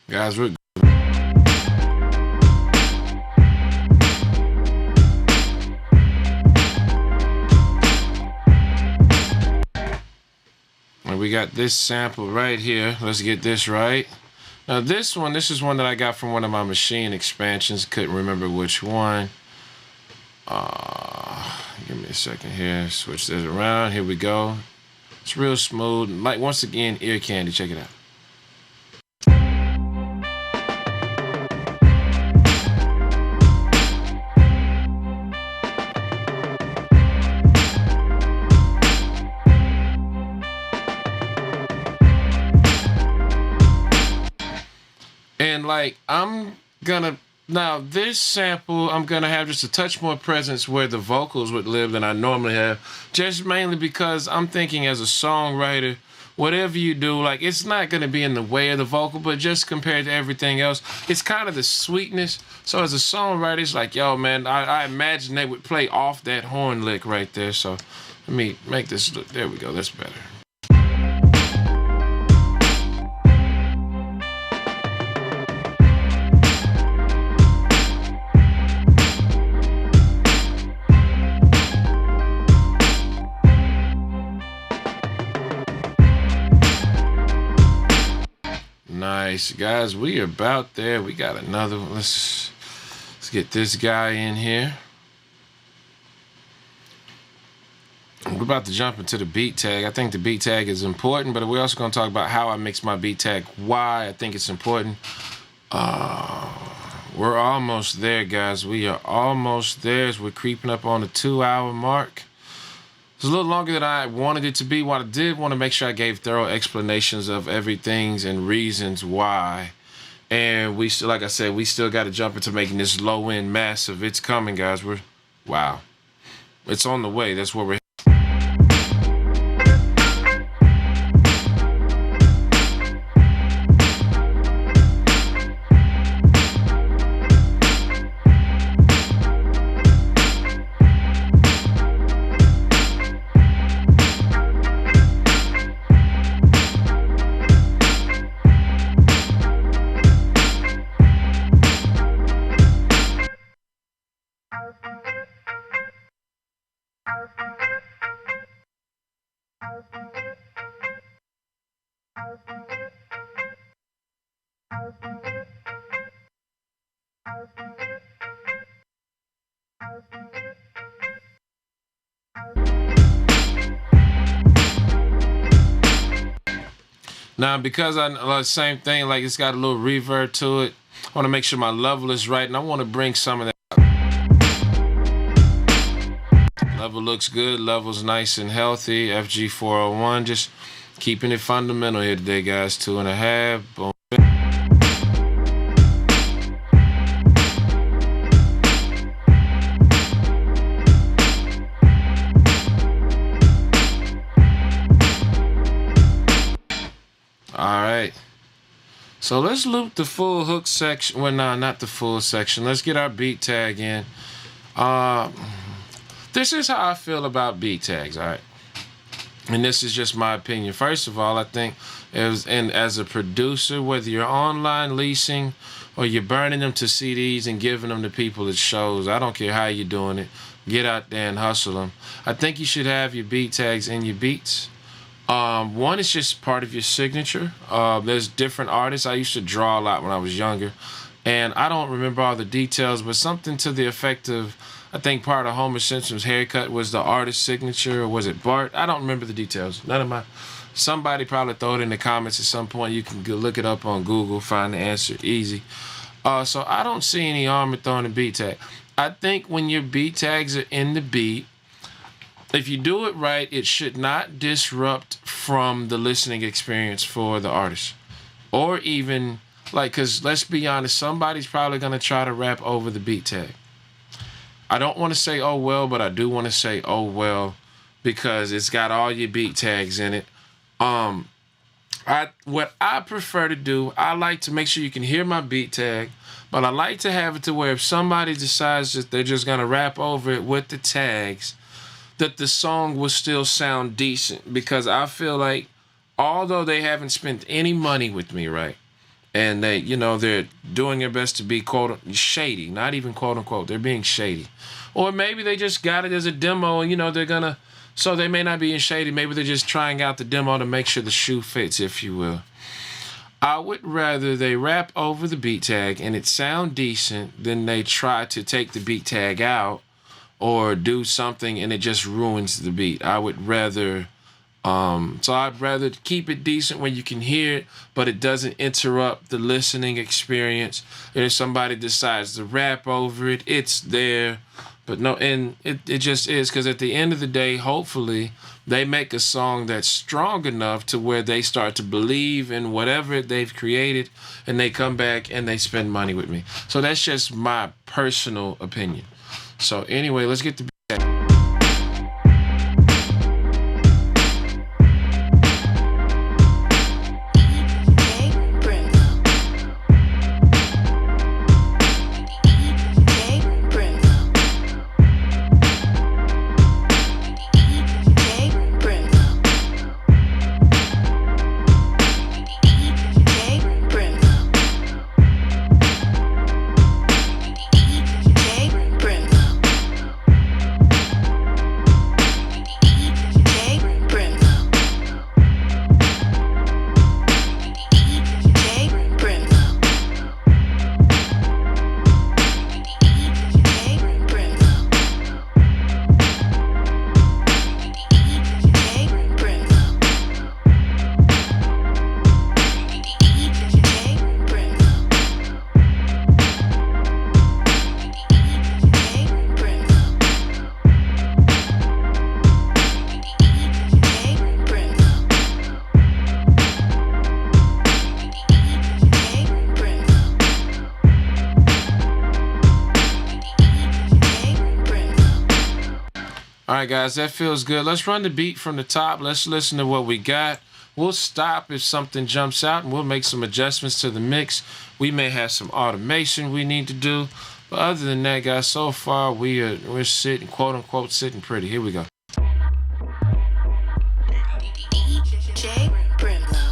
guys. We're and we got this sample right here. Let's get this right. Now this is one that I got from one of my Maschine expansions. Couldn't remember which one. Give me a second here. Switch this around. Here we go. It's real smooth. Like, once again, ear candy. Check it out. And like, now this sample, I'm gonna have just a touch more presence where the vocals would live than I normally have, just mainly because I'm thinking as a songwriter, whatever you do, like, it's not going to be in the way of the vocal, but just compared to everything else, it's kind of the sweetness. So as a songwriter, it's like, yo, man, I imagine they would play off that horn lick right there. So let me make this look. There we go. That's better. Nice, guys. We are about there. We got another one. Let's get this guy in here. We're about to jump into the beat tag. I think the beat tag is important, but we're also going to talk about how I mix my beat tag, why I think it's important. We're almost there, guys. We are almost there as we're creeping up on the 2-hour mark. It's a little longer than I wanted it to be. What I did want to make sure I gave thorough explanations of everything and reasons why. And we still, like I said, we still got to jump into making this low end massive. It's coming, guys. Wow. It's on the way. That's where we're. Now, because I same thing, like it's got a little reverb to it, I want to make sure my level is right, and I want to bring some of that. Level looks good, level's nice and healthy, FG 401, just keeping it fundamental here today, guys. 2.5, boom. Alright, so let's loop the full hook section. Well, no, not the full section. Let's get our beat tag in. This is how I feel about beat tags, alright? And this is just my opinion. First of all, I think as a producer, whether you're online leasing or you're burning them to CDs and giving them to people at shows, I don't care how you're doing it, get out there and hustle them. I think you should have your beat tags in your beats. One is just part of your signature. There's different artists. I used to draw a lot when I was younger, and I don't remember all the details, but something to the effect of, I think part of Homer Simpson's haircut was the artist's signature, or was it Bart? I don't remember the details. Somebody probably throw it in the comments at some point. You can go look it up on Google, find the answer easy. So I don't see any harm in throwing a beat tag. I think when your beat tags are in the beat, if you do it right, it should not disrupt from the listening experience for the artist. Or even, like, because let's be honest, somebody's probably going to try to rap over the beat tag. I don't want to say, oh, well, but I do want to say, oh, well, because it's got all your beat tags in it. What I prefer to do, I like to make sure you can hear my beat tag, but I like to have it to where if somebody decides that they're just going to rap over it with the tags, that the song will still sound decent, because I feel like although they haven't spent any money with me, right, and they, they're doing their best to be quote shady, not even quote unquote, they're being shady, or maybe they just got it as a demo and they're gonna, so they may not be in shady, maybe they're just trying out the demo to make sure the shoe fits, if you will. I would rather they rap over the beat tag and it sound decent than they try to take the beat tag out or do something and it just ruins the beat. I would rather, so I'd rather keep it decent when you can hear it, but it doesn't interrupt the listening experience. And if somebody decides to rap over it, it's there. But no, and it just is, because at the end of the day, hopefully, they make a song that's strong enough to where they start to believe in whatever they've created, and they come back and they spend money with me. So that's just my personal opinion. So anyway, let's get to All right, guys, that feels good. Let's run the beat from the top. Let's listen to what we got. We'll stop if something jumps out, and we'll make some adjustments to the mix. We may have some automation we need to do. But other than that, guys, so far we're sitting, quote unquote, sitting pretty. Here we go. DJ brimLo.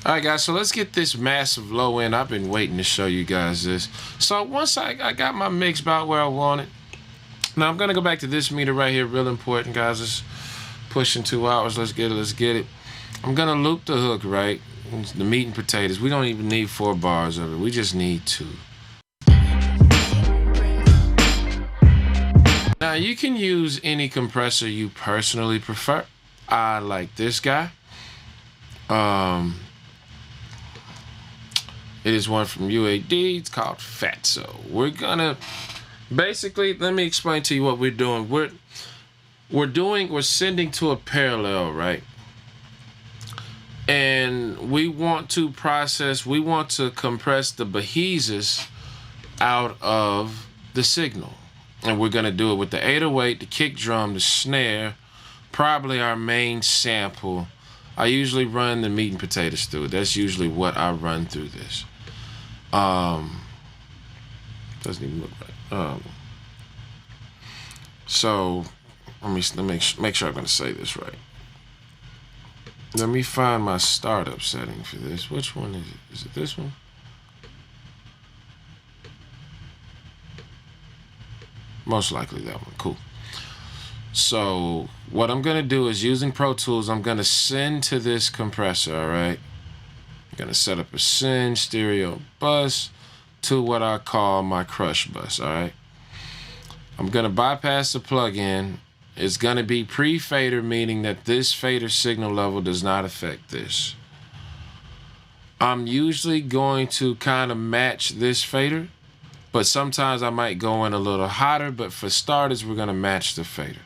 All right, guys, so let's get this massive low in. I've been waiting to show you guys this. So once I got my mix about where I want it, now I'm going to go back to this meter right here. Real important, guys. It's pushing 2 hours. Let's get it. Let's get it. I'm going to loop the hook, right? It's the meat and potatoes. We don't even need 4 bars of it. We just need 2. Now, you can use any compressor you personally prefer. I like this guy. It is one from UAD. It's called Fatso. We're gonna basically, let me explain to you what we're doing. We're sending to a parallel, right? And we want to compress the behesus out of the signal. And we're gonna do it with the 808, the kick drum, the snare, probably our main sample. I usually run the meat and potatoes through it. That's usually what I run through this. Doesn't even look right. So let me make sure I'm gonna say this right. Let me find my startup setting for this. Which one is it? Is it this one? Most likely that one. Cool. So what I'm gonna do is, using Pro Tools, I'm gonna send to this compressor, all right? I'm gonna set up a send stereo bus to what I call my crush bus, all right? I'm gonna bypass the plug-in. It's gonna be pre-fader, meaning that this fader signal level does not affect this. I'm usually going to kind of match this fader, but sometimes I might go in a little hotter, but for starters, we're gonna match the fader.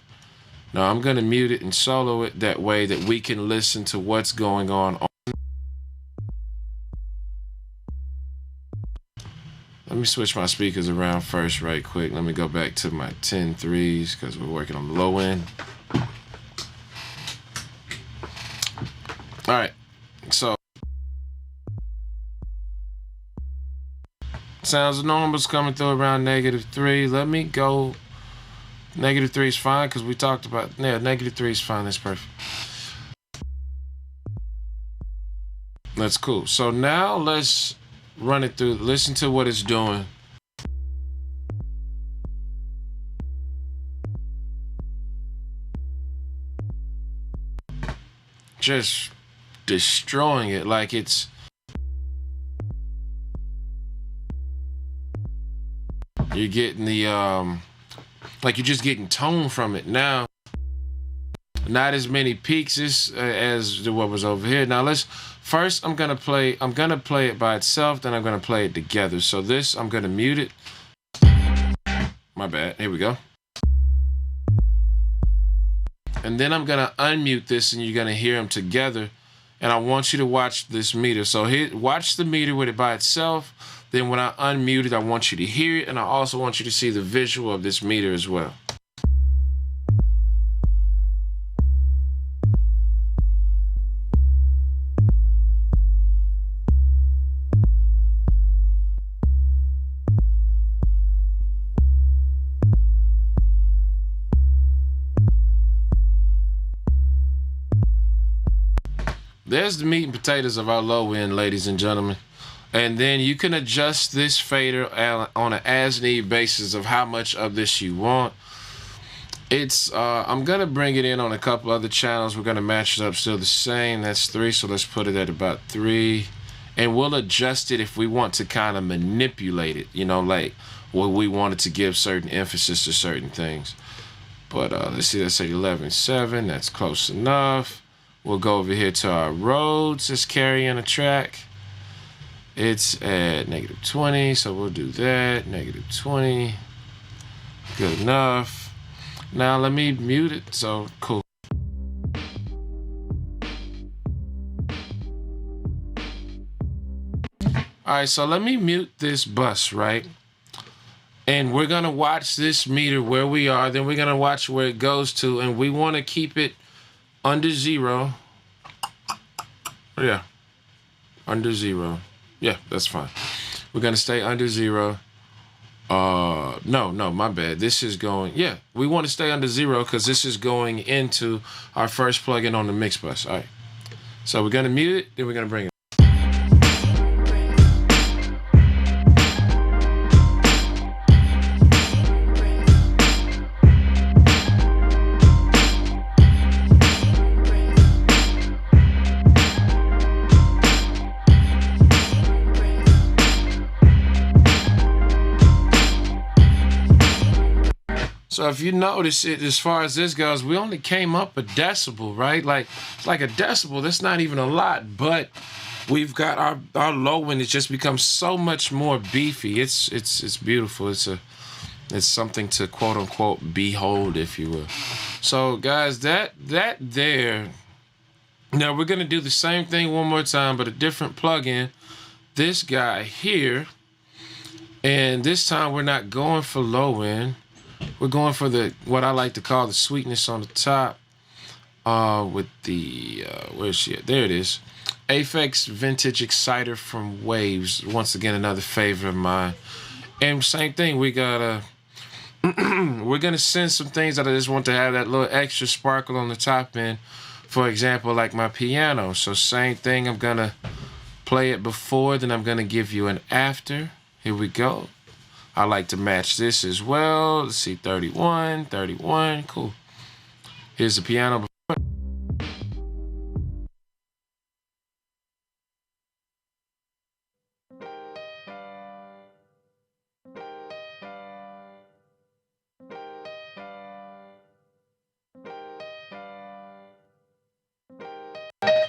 Now I'm gonna mute it and solo it that way that we can listen to what's going on. Let me switch my speakers around first right quick. Let me go back to my 10.3s because we're working on the low end. All right, so sounds of normal's coming through around -3. Let me go -3 is fine because we talked about, yeah, -3 is fine. That's perfect. That's cool. So now let's run it through. Listen to what it's doing. Just destroying it like it's... You're getting the, like you're just getting tone from it. Now, not as many peaks as what was over here. Now first I'm gonna play it by itself, then I'm gonna play it together. So this, I'm gonna mute it. My bad, here we go. And then I'm gonna unmute this and you're gonna hear them together. And I want you to watch this meter. So here, watch the meter with it by itself. Then when I unmute it, I want you to hear it. And I also want you to see the visual of this meter as well. There's the meat and potatoes of our low end, ladies and gentlemen. And then you can adjust this fader on an as-need basis of how much of this you want. It's I'm gonna bring it in on a couple other channels. We're gonna match it up still the same. That's 3, so let's put it at about 3. And we'll adjust it if we want to kind of manipulate it, you know, like what we wanted to give certain emphasis to certain things. But let's see, let's say 11.7, that's close enough. We'll go over here to our Rhodes. It's carrying a track. It's at -20, so we'll do that. -20. Good enough. Now let me mute it. So cool. All right, so let me mute this bus, right? And we're gonna watch this meter where we are. Then we're gonna watch where it goes to, and we want to keep it under 0. Yeah, under 0. Yeah, that's fine. We're gonna stay under 0. No, my bad. This is going, yeah, we want to stay under 0 because this is going into our first plugin on the Mixbuss. All right. So we're gonna mute it, then we're gonna bring it. So if you notice it, as far as this goes, we only came up a decibel, right? Like a decibel, that's not even a lot, but we've got our low end, it just becomes so much more beefy. It's beautiful. It's something to quote unquote behold, if you will. So guys, that there. Now we're gonna do the same thing one more time, but a different plugin. This guy here, and this time we're not going for low end. We're going for what I like to call the sweetness on the top, with the where's she at? There it is. Aphex Vintage Exciter from Waves. Once again, another favorite of mine. And same thing, we gotta we're gonna send some things that I just want to have that little extra sparkle on the top end. For example, like my piano. So same thing, I'm gonna play it before, then I'm gonna give you an after. Here we go. I like to match this as well. Let's see, 31, cool. Here's the piano.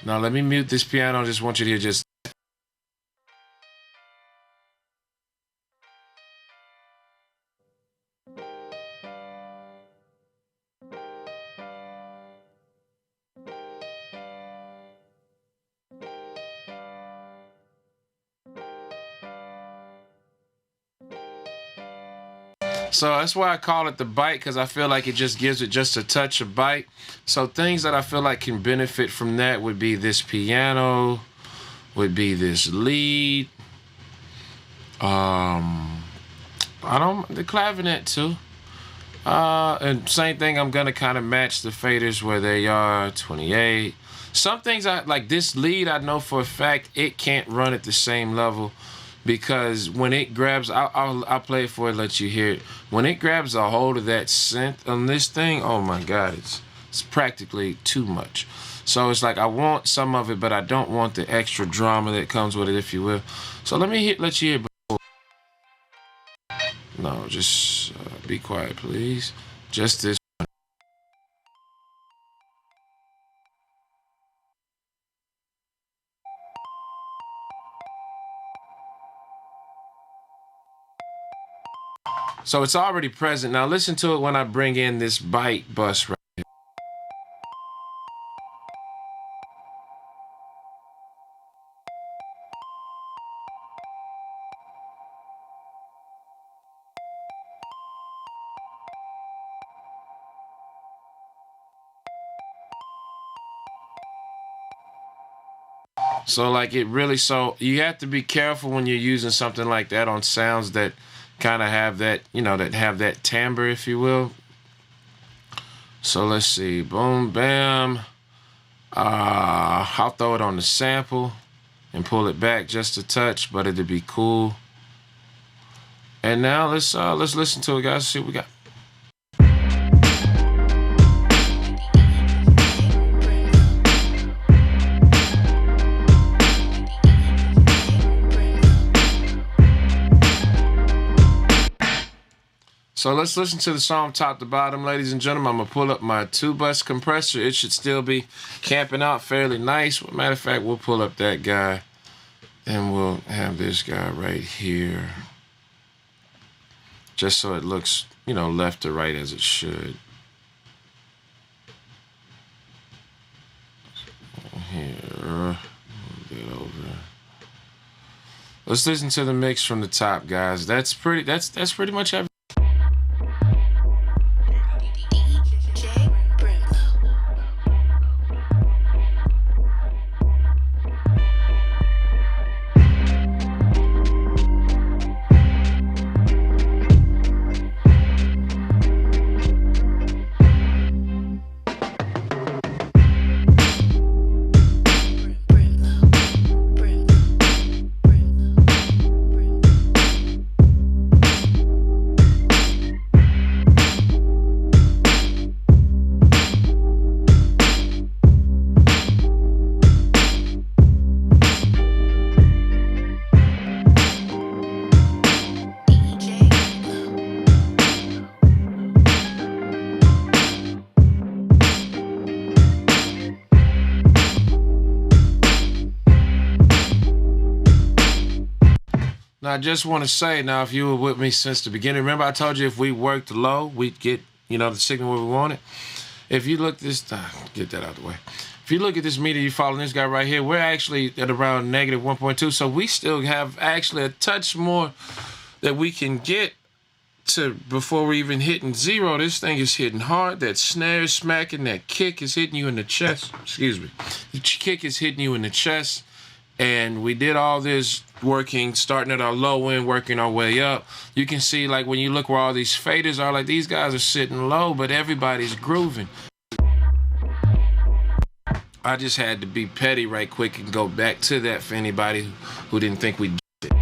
Now let me mute this piano. I just want you to hear just... So that's why I call it the bite, because I feel like it just gives it just a touch of bite. So things that I feel like can benefit from that would be this piano, would be this lead. The clavinet too. And same thing, I'm gonna kind of match the faders where they are, 28. Some things I like this lead, I know for a fact it can't run at the same level because when it grabs, I'll play it for it, let you hear it. When it grabs a hold of that synth on this thing, oh my God, it's practically too much. So it's like I want some of it, but I don't want the extra drama that comes with it, if you will. So let you hear. No, just be quiet, please. Just this. So it's already present. Now listen to it when I bring in this bite bus right here. So like it really, so you have to be careful when you're using something like that on sounds that kind of have that, you know, that have that timbre, if you will. So let's see, boom, bam. I'll throw it on the sample and pull it back just a touch, but it'll be cool. And now let's listen to it, guys. See what we got. So let's listen to the song top to bottom, ladies and gentlemen. I'm going to pull up my 2-bus compressor. It should still be camping out fairly nice. Matter of fact, we'll pull up that guy, and we'll have this guy right here. Just so it looks, you know, left to right as it should. Here, a little bit over. Let's listen to the mix from the top, guys. That's pretty much everything. Now, I just want to say, now, if you were with me since the beginning, remember I told you if we worked low, we'd get, you know, the signal where we want it. If you look this, get that out of the way. If you look at this meter, you following this guy right here, we're actually at around negative 1.2, so we still have actually a touch more that we can get to before we're even hitting zero. This thing is hitting hard. That snare smacking, that kick is hitting you in the chest. Excuse me. The kick is hitting you in the chest. And we did all this working, starting at our low end, working our way up. You can see, like, when you look where all these faders are, like, these guys are sitting low, but everybody's grooving. I just had to be petty right quick and go back to that for anybody who didn't think we'd get it.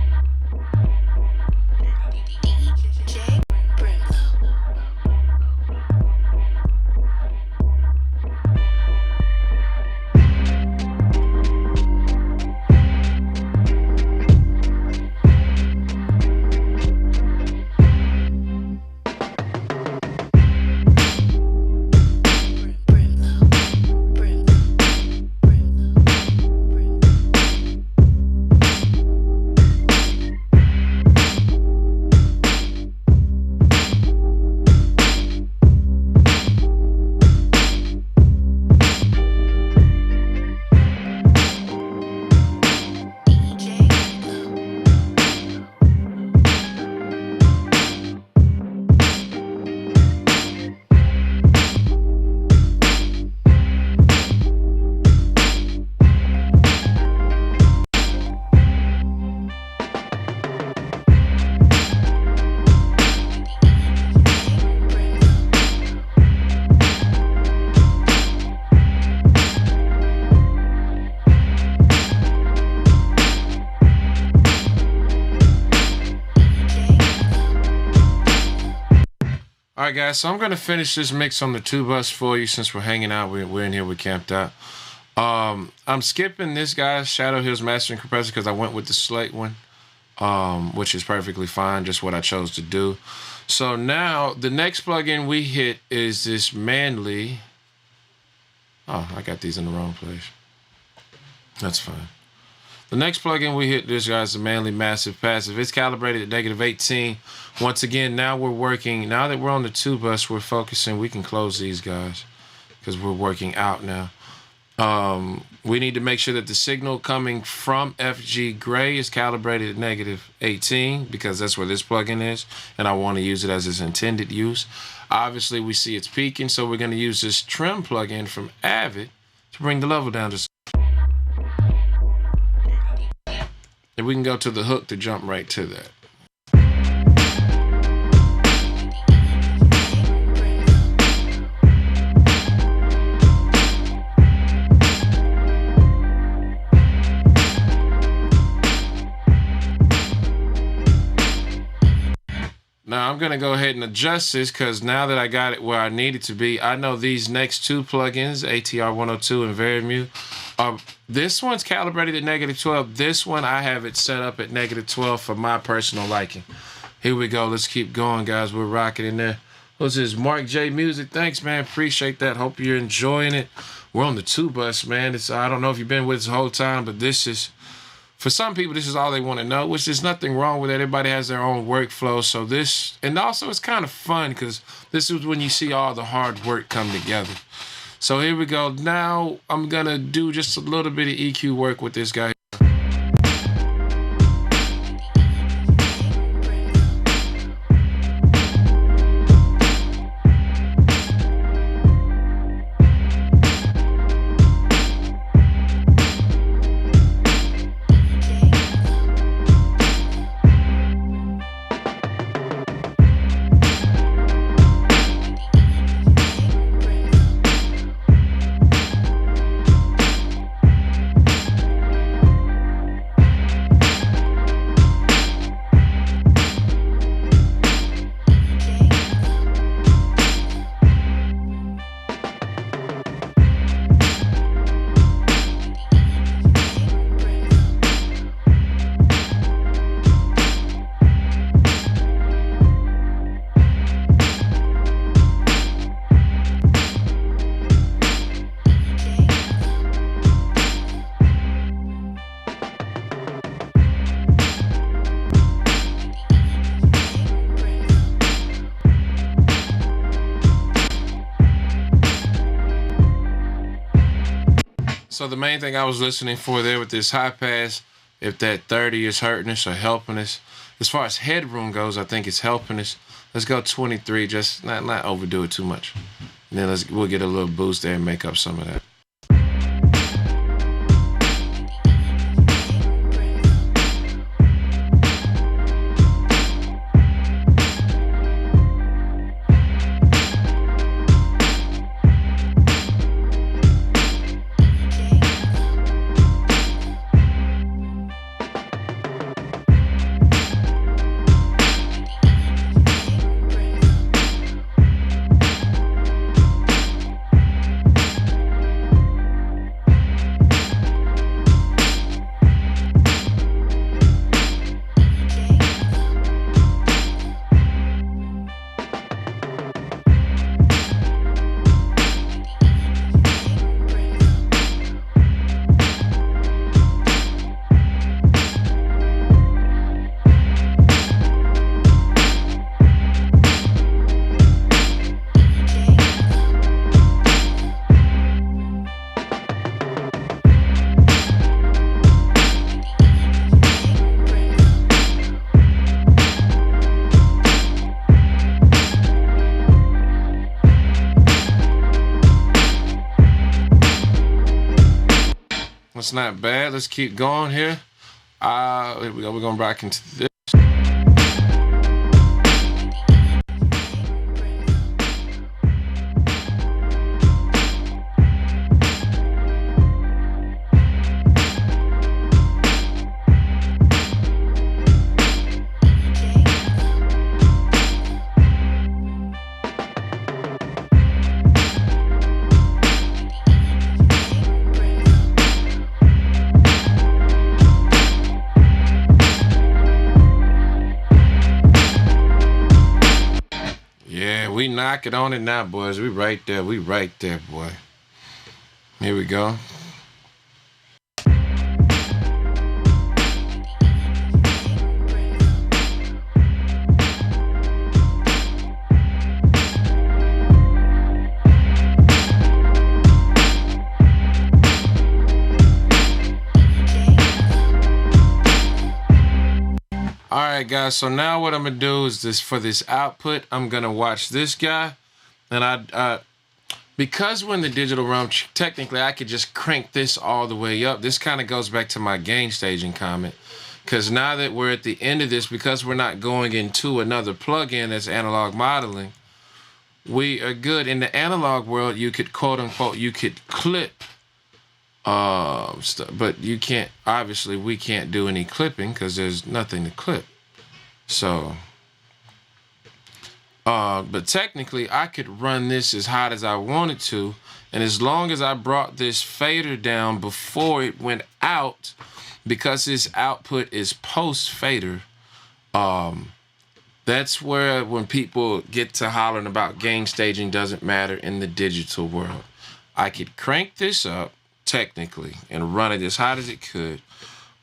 right, guys, so I'm going to finish this mix on the 2-bus for you since we're hanging out. We're in here, we camped out. I'm skipping this guy's Shadow Hills mastering compressor because I went with the Slate one, which is perfectly fine, just what I chose to do. So now the next plugin we hit is this Manly. Oh, I got these in the wrong place. That's fine. The next plugin we hit this guy's the Manly Massive Passive. It's calibrated at -18. Once again, now we're working. Now that we're on the 2-bus, we're focusing. We can close these guys because we're working out now. We need to make sure that the signal coming from FG Gray is calibrated at -18 because that's where this plugin is, and I want to use it as its intended use. Obviously, we see it's peaking, so we're going to use this trim plugin from Avid to bring the level down to. And we can go to the hook to jump right to that. Now I'm going to go ahead and adjust this because now that I got it where I need it to be, I know these next two plugins, ATR 102 and Verimute, this one's calibrated at -12. This one, I have it set up at -12 for my personal liking. Here we go. Let's keep going, guys. We're rocking in there. What's this? Mark J Music. Thanks, man. Appreciate that. Hope you're enjoying it. We're on the 2-bus, man. I don't know if you've been with us the whole time, but this is, for some people, this is all they want to know, which there's nothing wrong with it. Everybody has their own workflow. So this, and also it's kind of fun because this is when you see all the hard work come together. So here we go. Now I'm going to do just a little bit of EQ work with this guy. So the main thing I was listening for there with this high pass, if that 30 is hurting us or helping us. As far as headroom goes, I think it's helping us. Let's go 23, just not overdo it too much. And then we'll get a little boost there and make up some of that. That's not bad. Let's keep going here. Here we go. We're going to rock into this. We knocking on it now, boys. We right there. We right there, boy. Here we go. Alright guys, so now what I'm gonna do is this for this output, I'm gonna watch this guy, and I because we're in the digital realm, technically I could just crank this all the way up. This kind of goes back to my gain staging comment, because now that we're at the end of this, because we're not going into another plugin that's analog modeling, we are good. In the analog world, you could quote unquote, you could clip stuff, but you can't, obviously we can't do any clipping because there's nothing to clip. So but technically I could run this as hot as I wanted to, and as long as I brought this fader down before it went out, because this output is post fader, that's where when people get to hollering about gain staging doesn't matter in the digital world. I could crank this up technically and run it as hot as it could,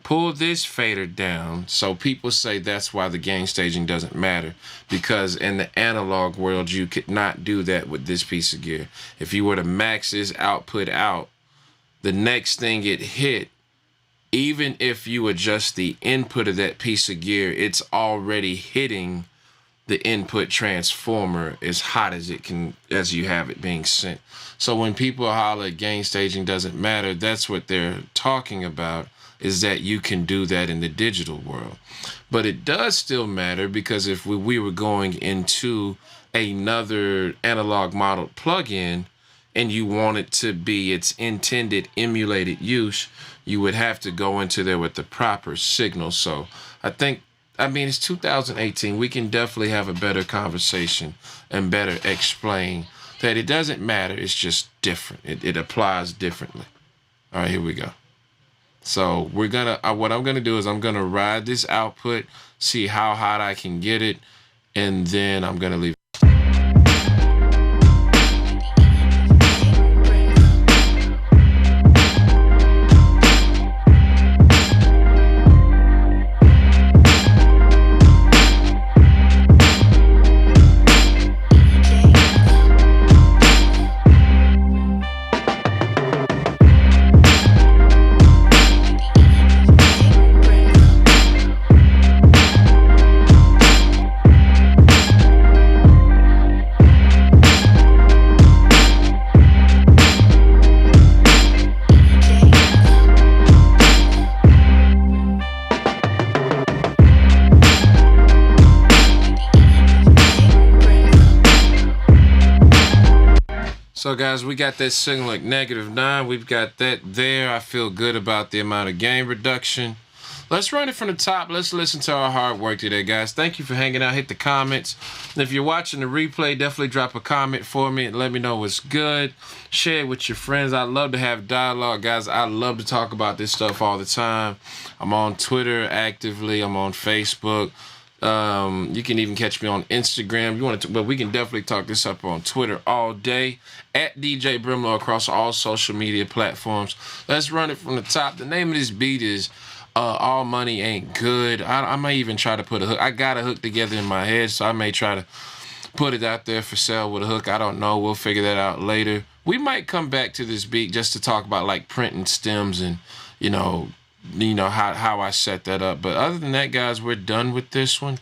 pull this fader down, so people say that's why the gain staging doesn't matter, because in the analog world you could not do that with this piece of gear. If you were to max this output out, the next thing it hit, even if you adjust the input of that piece of gear, it's already hitting the input transformer as hot as it can, as you have it being sent. So when people holler gain staging doesn't matter, that's what they're talking about, is that you can do that in the digital world. But it does still matter, because if we were going into another analog modeled plugin and you want it to be its intended emulated use, you would have to go into there with the proper signal. So I mean, it's 2018. We can definitely have a better conversation and better explain that it doesn't matter. It's just different. It applies differently. All right, here we go. So we're gonna, what I'm gonna do is I'm gonna ride this output, see how hot I can get it, and then I'm gonna leave. So guys, we got that signal at -9. We've got that there. I feel good about the amount of gain reduction. Let's run it from the top. Let's listen to our hard work today, guys. Thank you for hanging out. Hit the comments. And if you're watching the replay, definitely drop a comment for me and let me know what's good. Share it with your friends. I love to have dialogue, guys. I love to talk about this stuff all the time. I'm on Twitter actively. I'm on Facebook. You can even catch me on Instagram. You want to, but we can definitely talk this up on Twitter all day at DJ brimLo across all social media platforms. Let's run it from the top. The name of this beat is All Money Ain't Good. I may even try to put a hook. I got a hook together in my head, so I may try to put it out there for sale with a hook. I don't know. We'll figure that out later. We might come back to this beat just to talk about like printing stems and you know how I set that up. But other than that, guys, we're done with this one.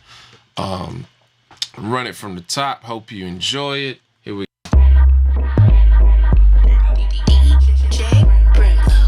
Run it from the top. Hope you enjoy it. Here we go. DJ brimLo.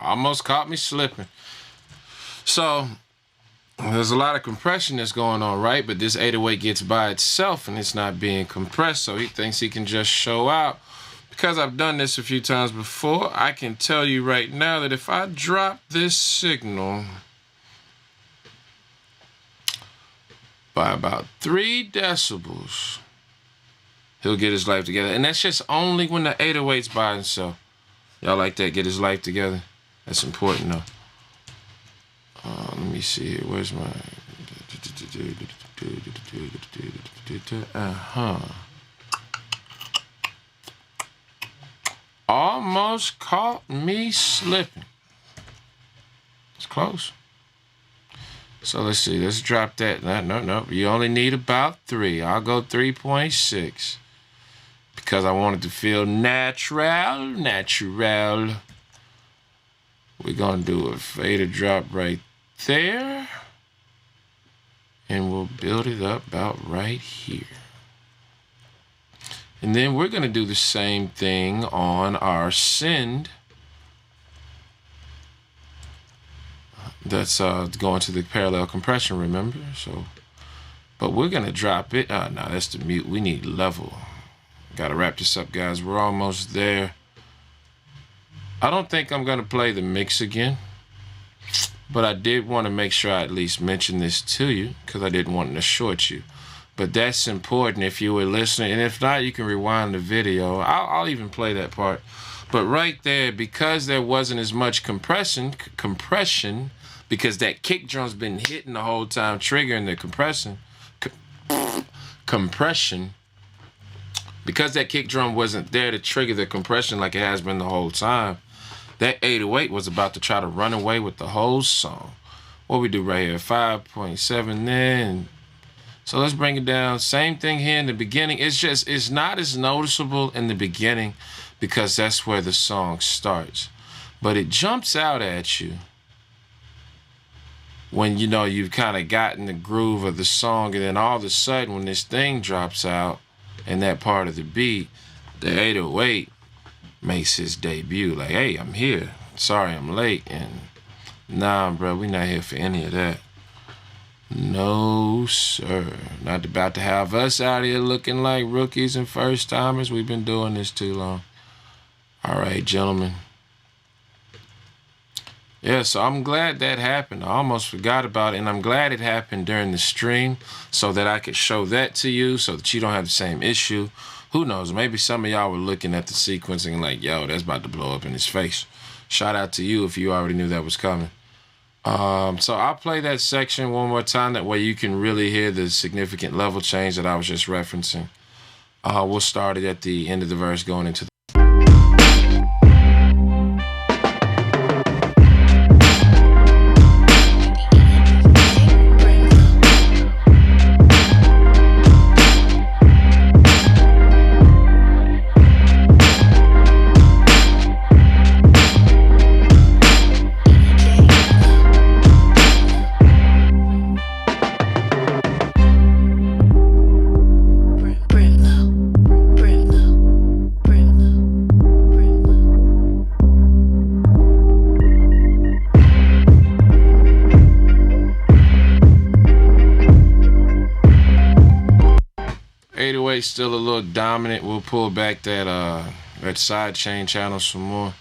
Almost caught me slipping. So there's a lot of compression that's going on, right? But this 808 gets by itself and it's not being compressed, so he thinks he can just show out. Because I've done this a few times before, I can tell you right now that if I drop this signal by about 3 decibels, he'll get his life together. And that's just only when the 808's by himself. Y'all like that? Get his life together? That's important, though. Let me see here. Where's my... Almost caught me slipping. It's close. So let's see. Let's drop that. No. You only need about 3. I'll go 3.6. Because I wanted to feel natural. We're going to do a fader drop right there. And we'll build it up about right here. And then we're going to do the same thing on our send. That's going to the parallel compression, remember? So, but we're going to drop it. No, that's the mute. We need level. Got to wrap this up, guys. We're almost there. I don't think I'm going to play the mix again. But I did want to make sure I at least mention this to you because I didn't want to short you. But that's important if you were listening. And if not, you can rewind the video. I'll even play that part. But right there, because there wasn't as much compression, because that kick drum's been hitting the whole time, triggering the compression, because that kick drum wasn't there to trigger the compression like it has been the whole time, that 808 was about to try to run away with the whole song. What we do right here, 5.7 then. So let's bring it down. Same thing here in the beginning. It's not as noticeable in the beginning because that's where the song starts. But it jumps out at you when you know you've kind of gotten the groove of the song, and then all of a sudden when this thing drops out and that part of the beat, the 808 makes his debut. Like, hey, I'm here. Sorry I'm late. And nah, bro, we not here for any of that. No, sir. Not about to have us out here looking like rookies and first timers. We've been doing this too long. All right, gentlemen. Yeah, so I'm glad that happened. I almost forgot about it, and I'm glad it happened during the stream so that I could show that to you so that you don't have the same issue. Who knows? Maybe some of y'all were looking at the sequencing like, yo, that's about to blow up in his face. Shout out to you if you already knew that was coming. So I'll play that section one more time. That way you can really hear the significant level change that I was just referencing. We'll start it at the end of the verse going into the 808 still a little dominant. We'll pull back that side chain channel some more.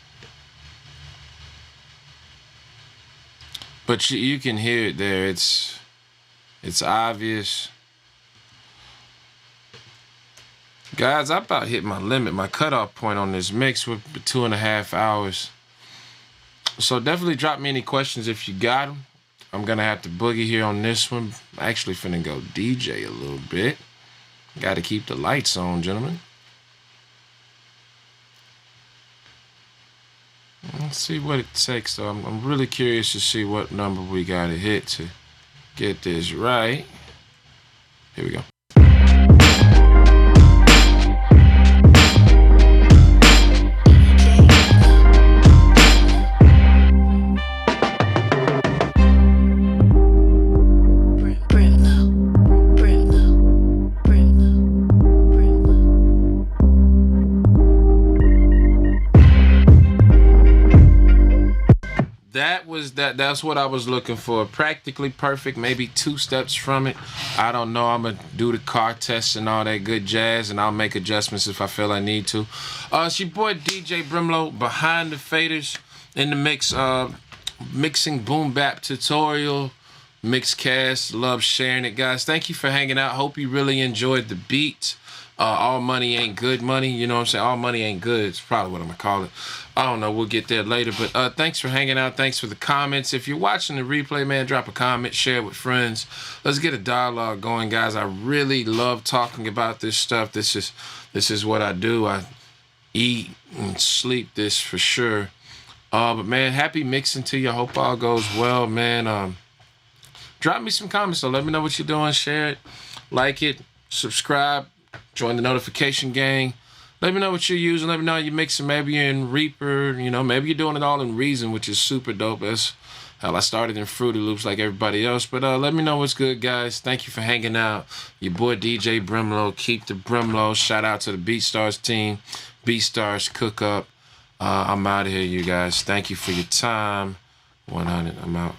But you can hear it there. It's obvious. Guys, I about hit my limit, my cutoff point on this mix with 2.5 hours. So definitely drop me any questions if you got them. I'm going to have to boogie here on this one. Actually finna go DJ a little bit. Got to keep the lights on, gentlemen. Let's see what it takes, though. I'm really curious to see what number we got to hit to get this right. Here we go. That's what I was looking for. Practically perfect, maybe 2 steps from it. I don't know. I'm gonna do the car tests and all that good jazz, and I'll make adjustments if I feel I need to. It's your boy DJ brimLo behind the faders in the mix. Mixing boom bap tutorial, mixcast. Love sharing it, guys. Thank you for hanging out. Hope you really enjoyed the beat. All money ain't good money. You know what I'm saying? All money ain't good. It's probably what I'm gonna call it. I don't know. We'll get there later. But thanks for hanging out. Thanks for the comments. If you're watching the replay, man, drop a comment, share it with friends. Let's get a dialogue going, guys. I really love talking about this stuff. This is what I do. I eat and sleep this for sure. But man, happy mixing to you. Hope all goes well, man. Drop me some comments. So let me know what you're doing. Share it, like it, subscribe. Join the notification gang. Let me know what you're using. Let me know how you're mixing. Maybe you're in Reaper. You know, maybe you're doing it all in Reason, which is super dope. That's how I started in Fruity Loops like everybody else. But let me know what's good, guys. Thank you for hanging out. Your boy DJ brimLo. Keep the brimLo. Shout out to the BeatStars team. BeatStars Cook Up. I'm out of here, you guys. Thank you for your time. 100. I'm out.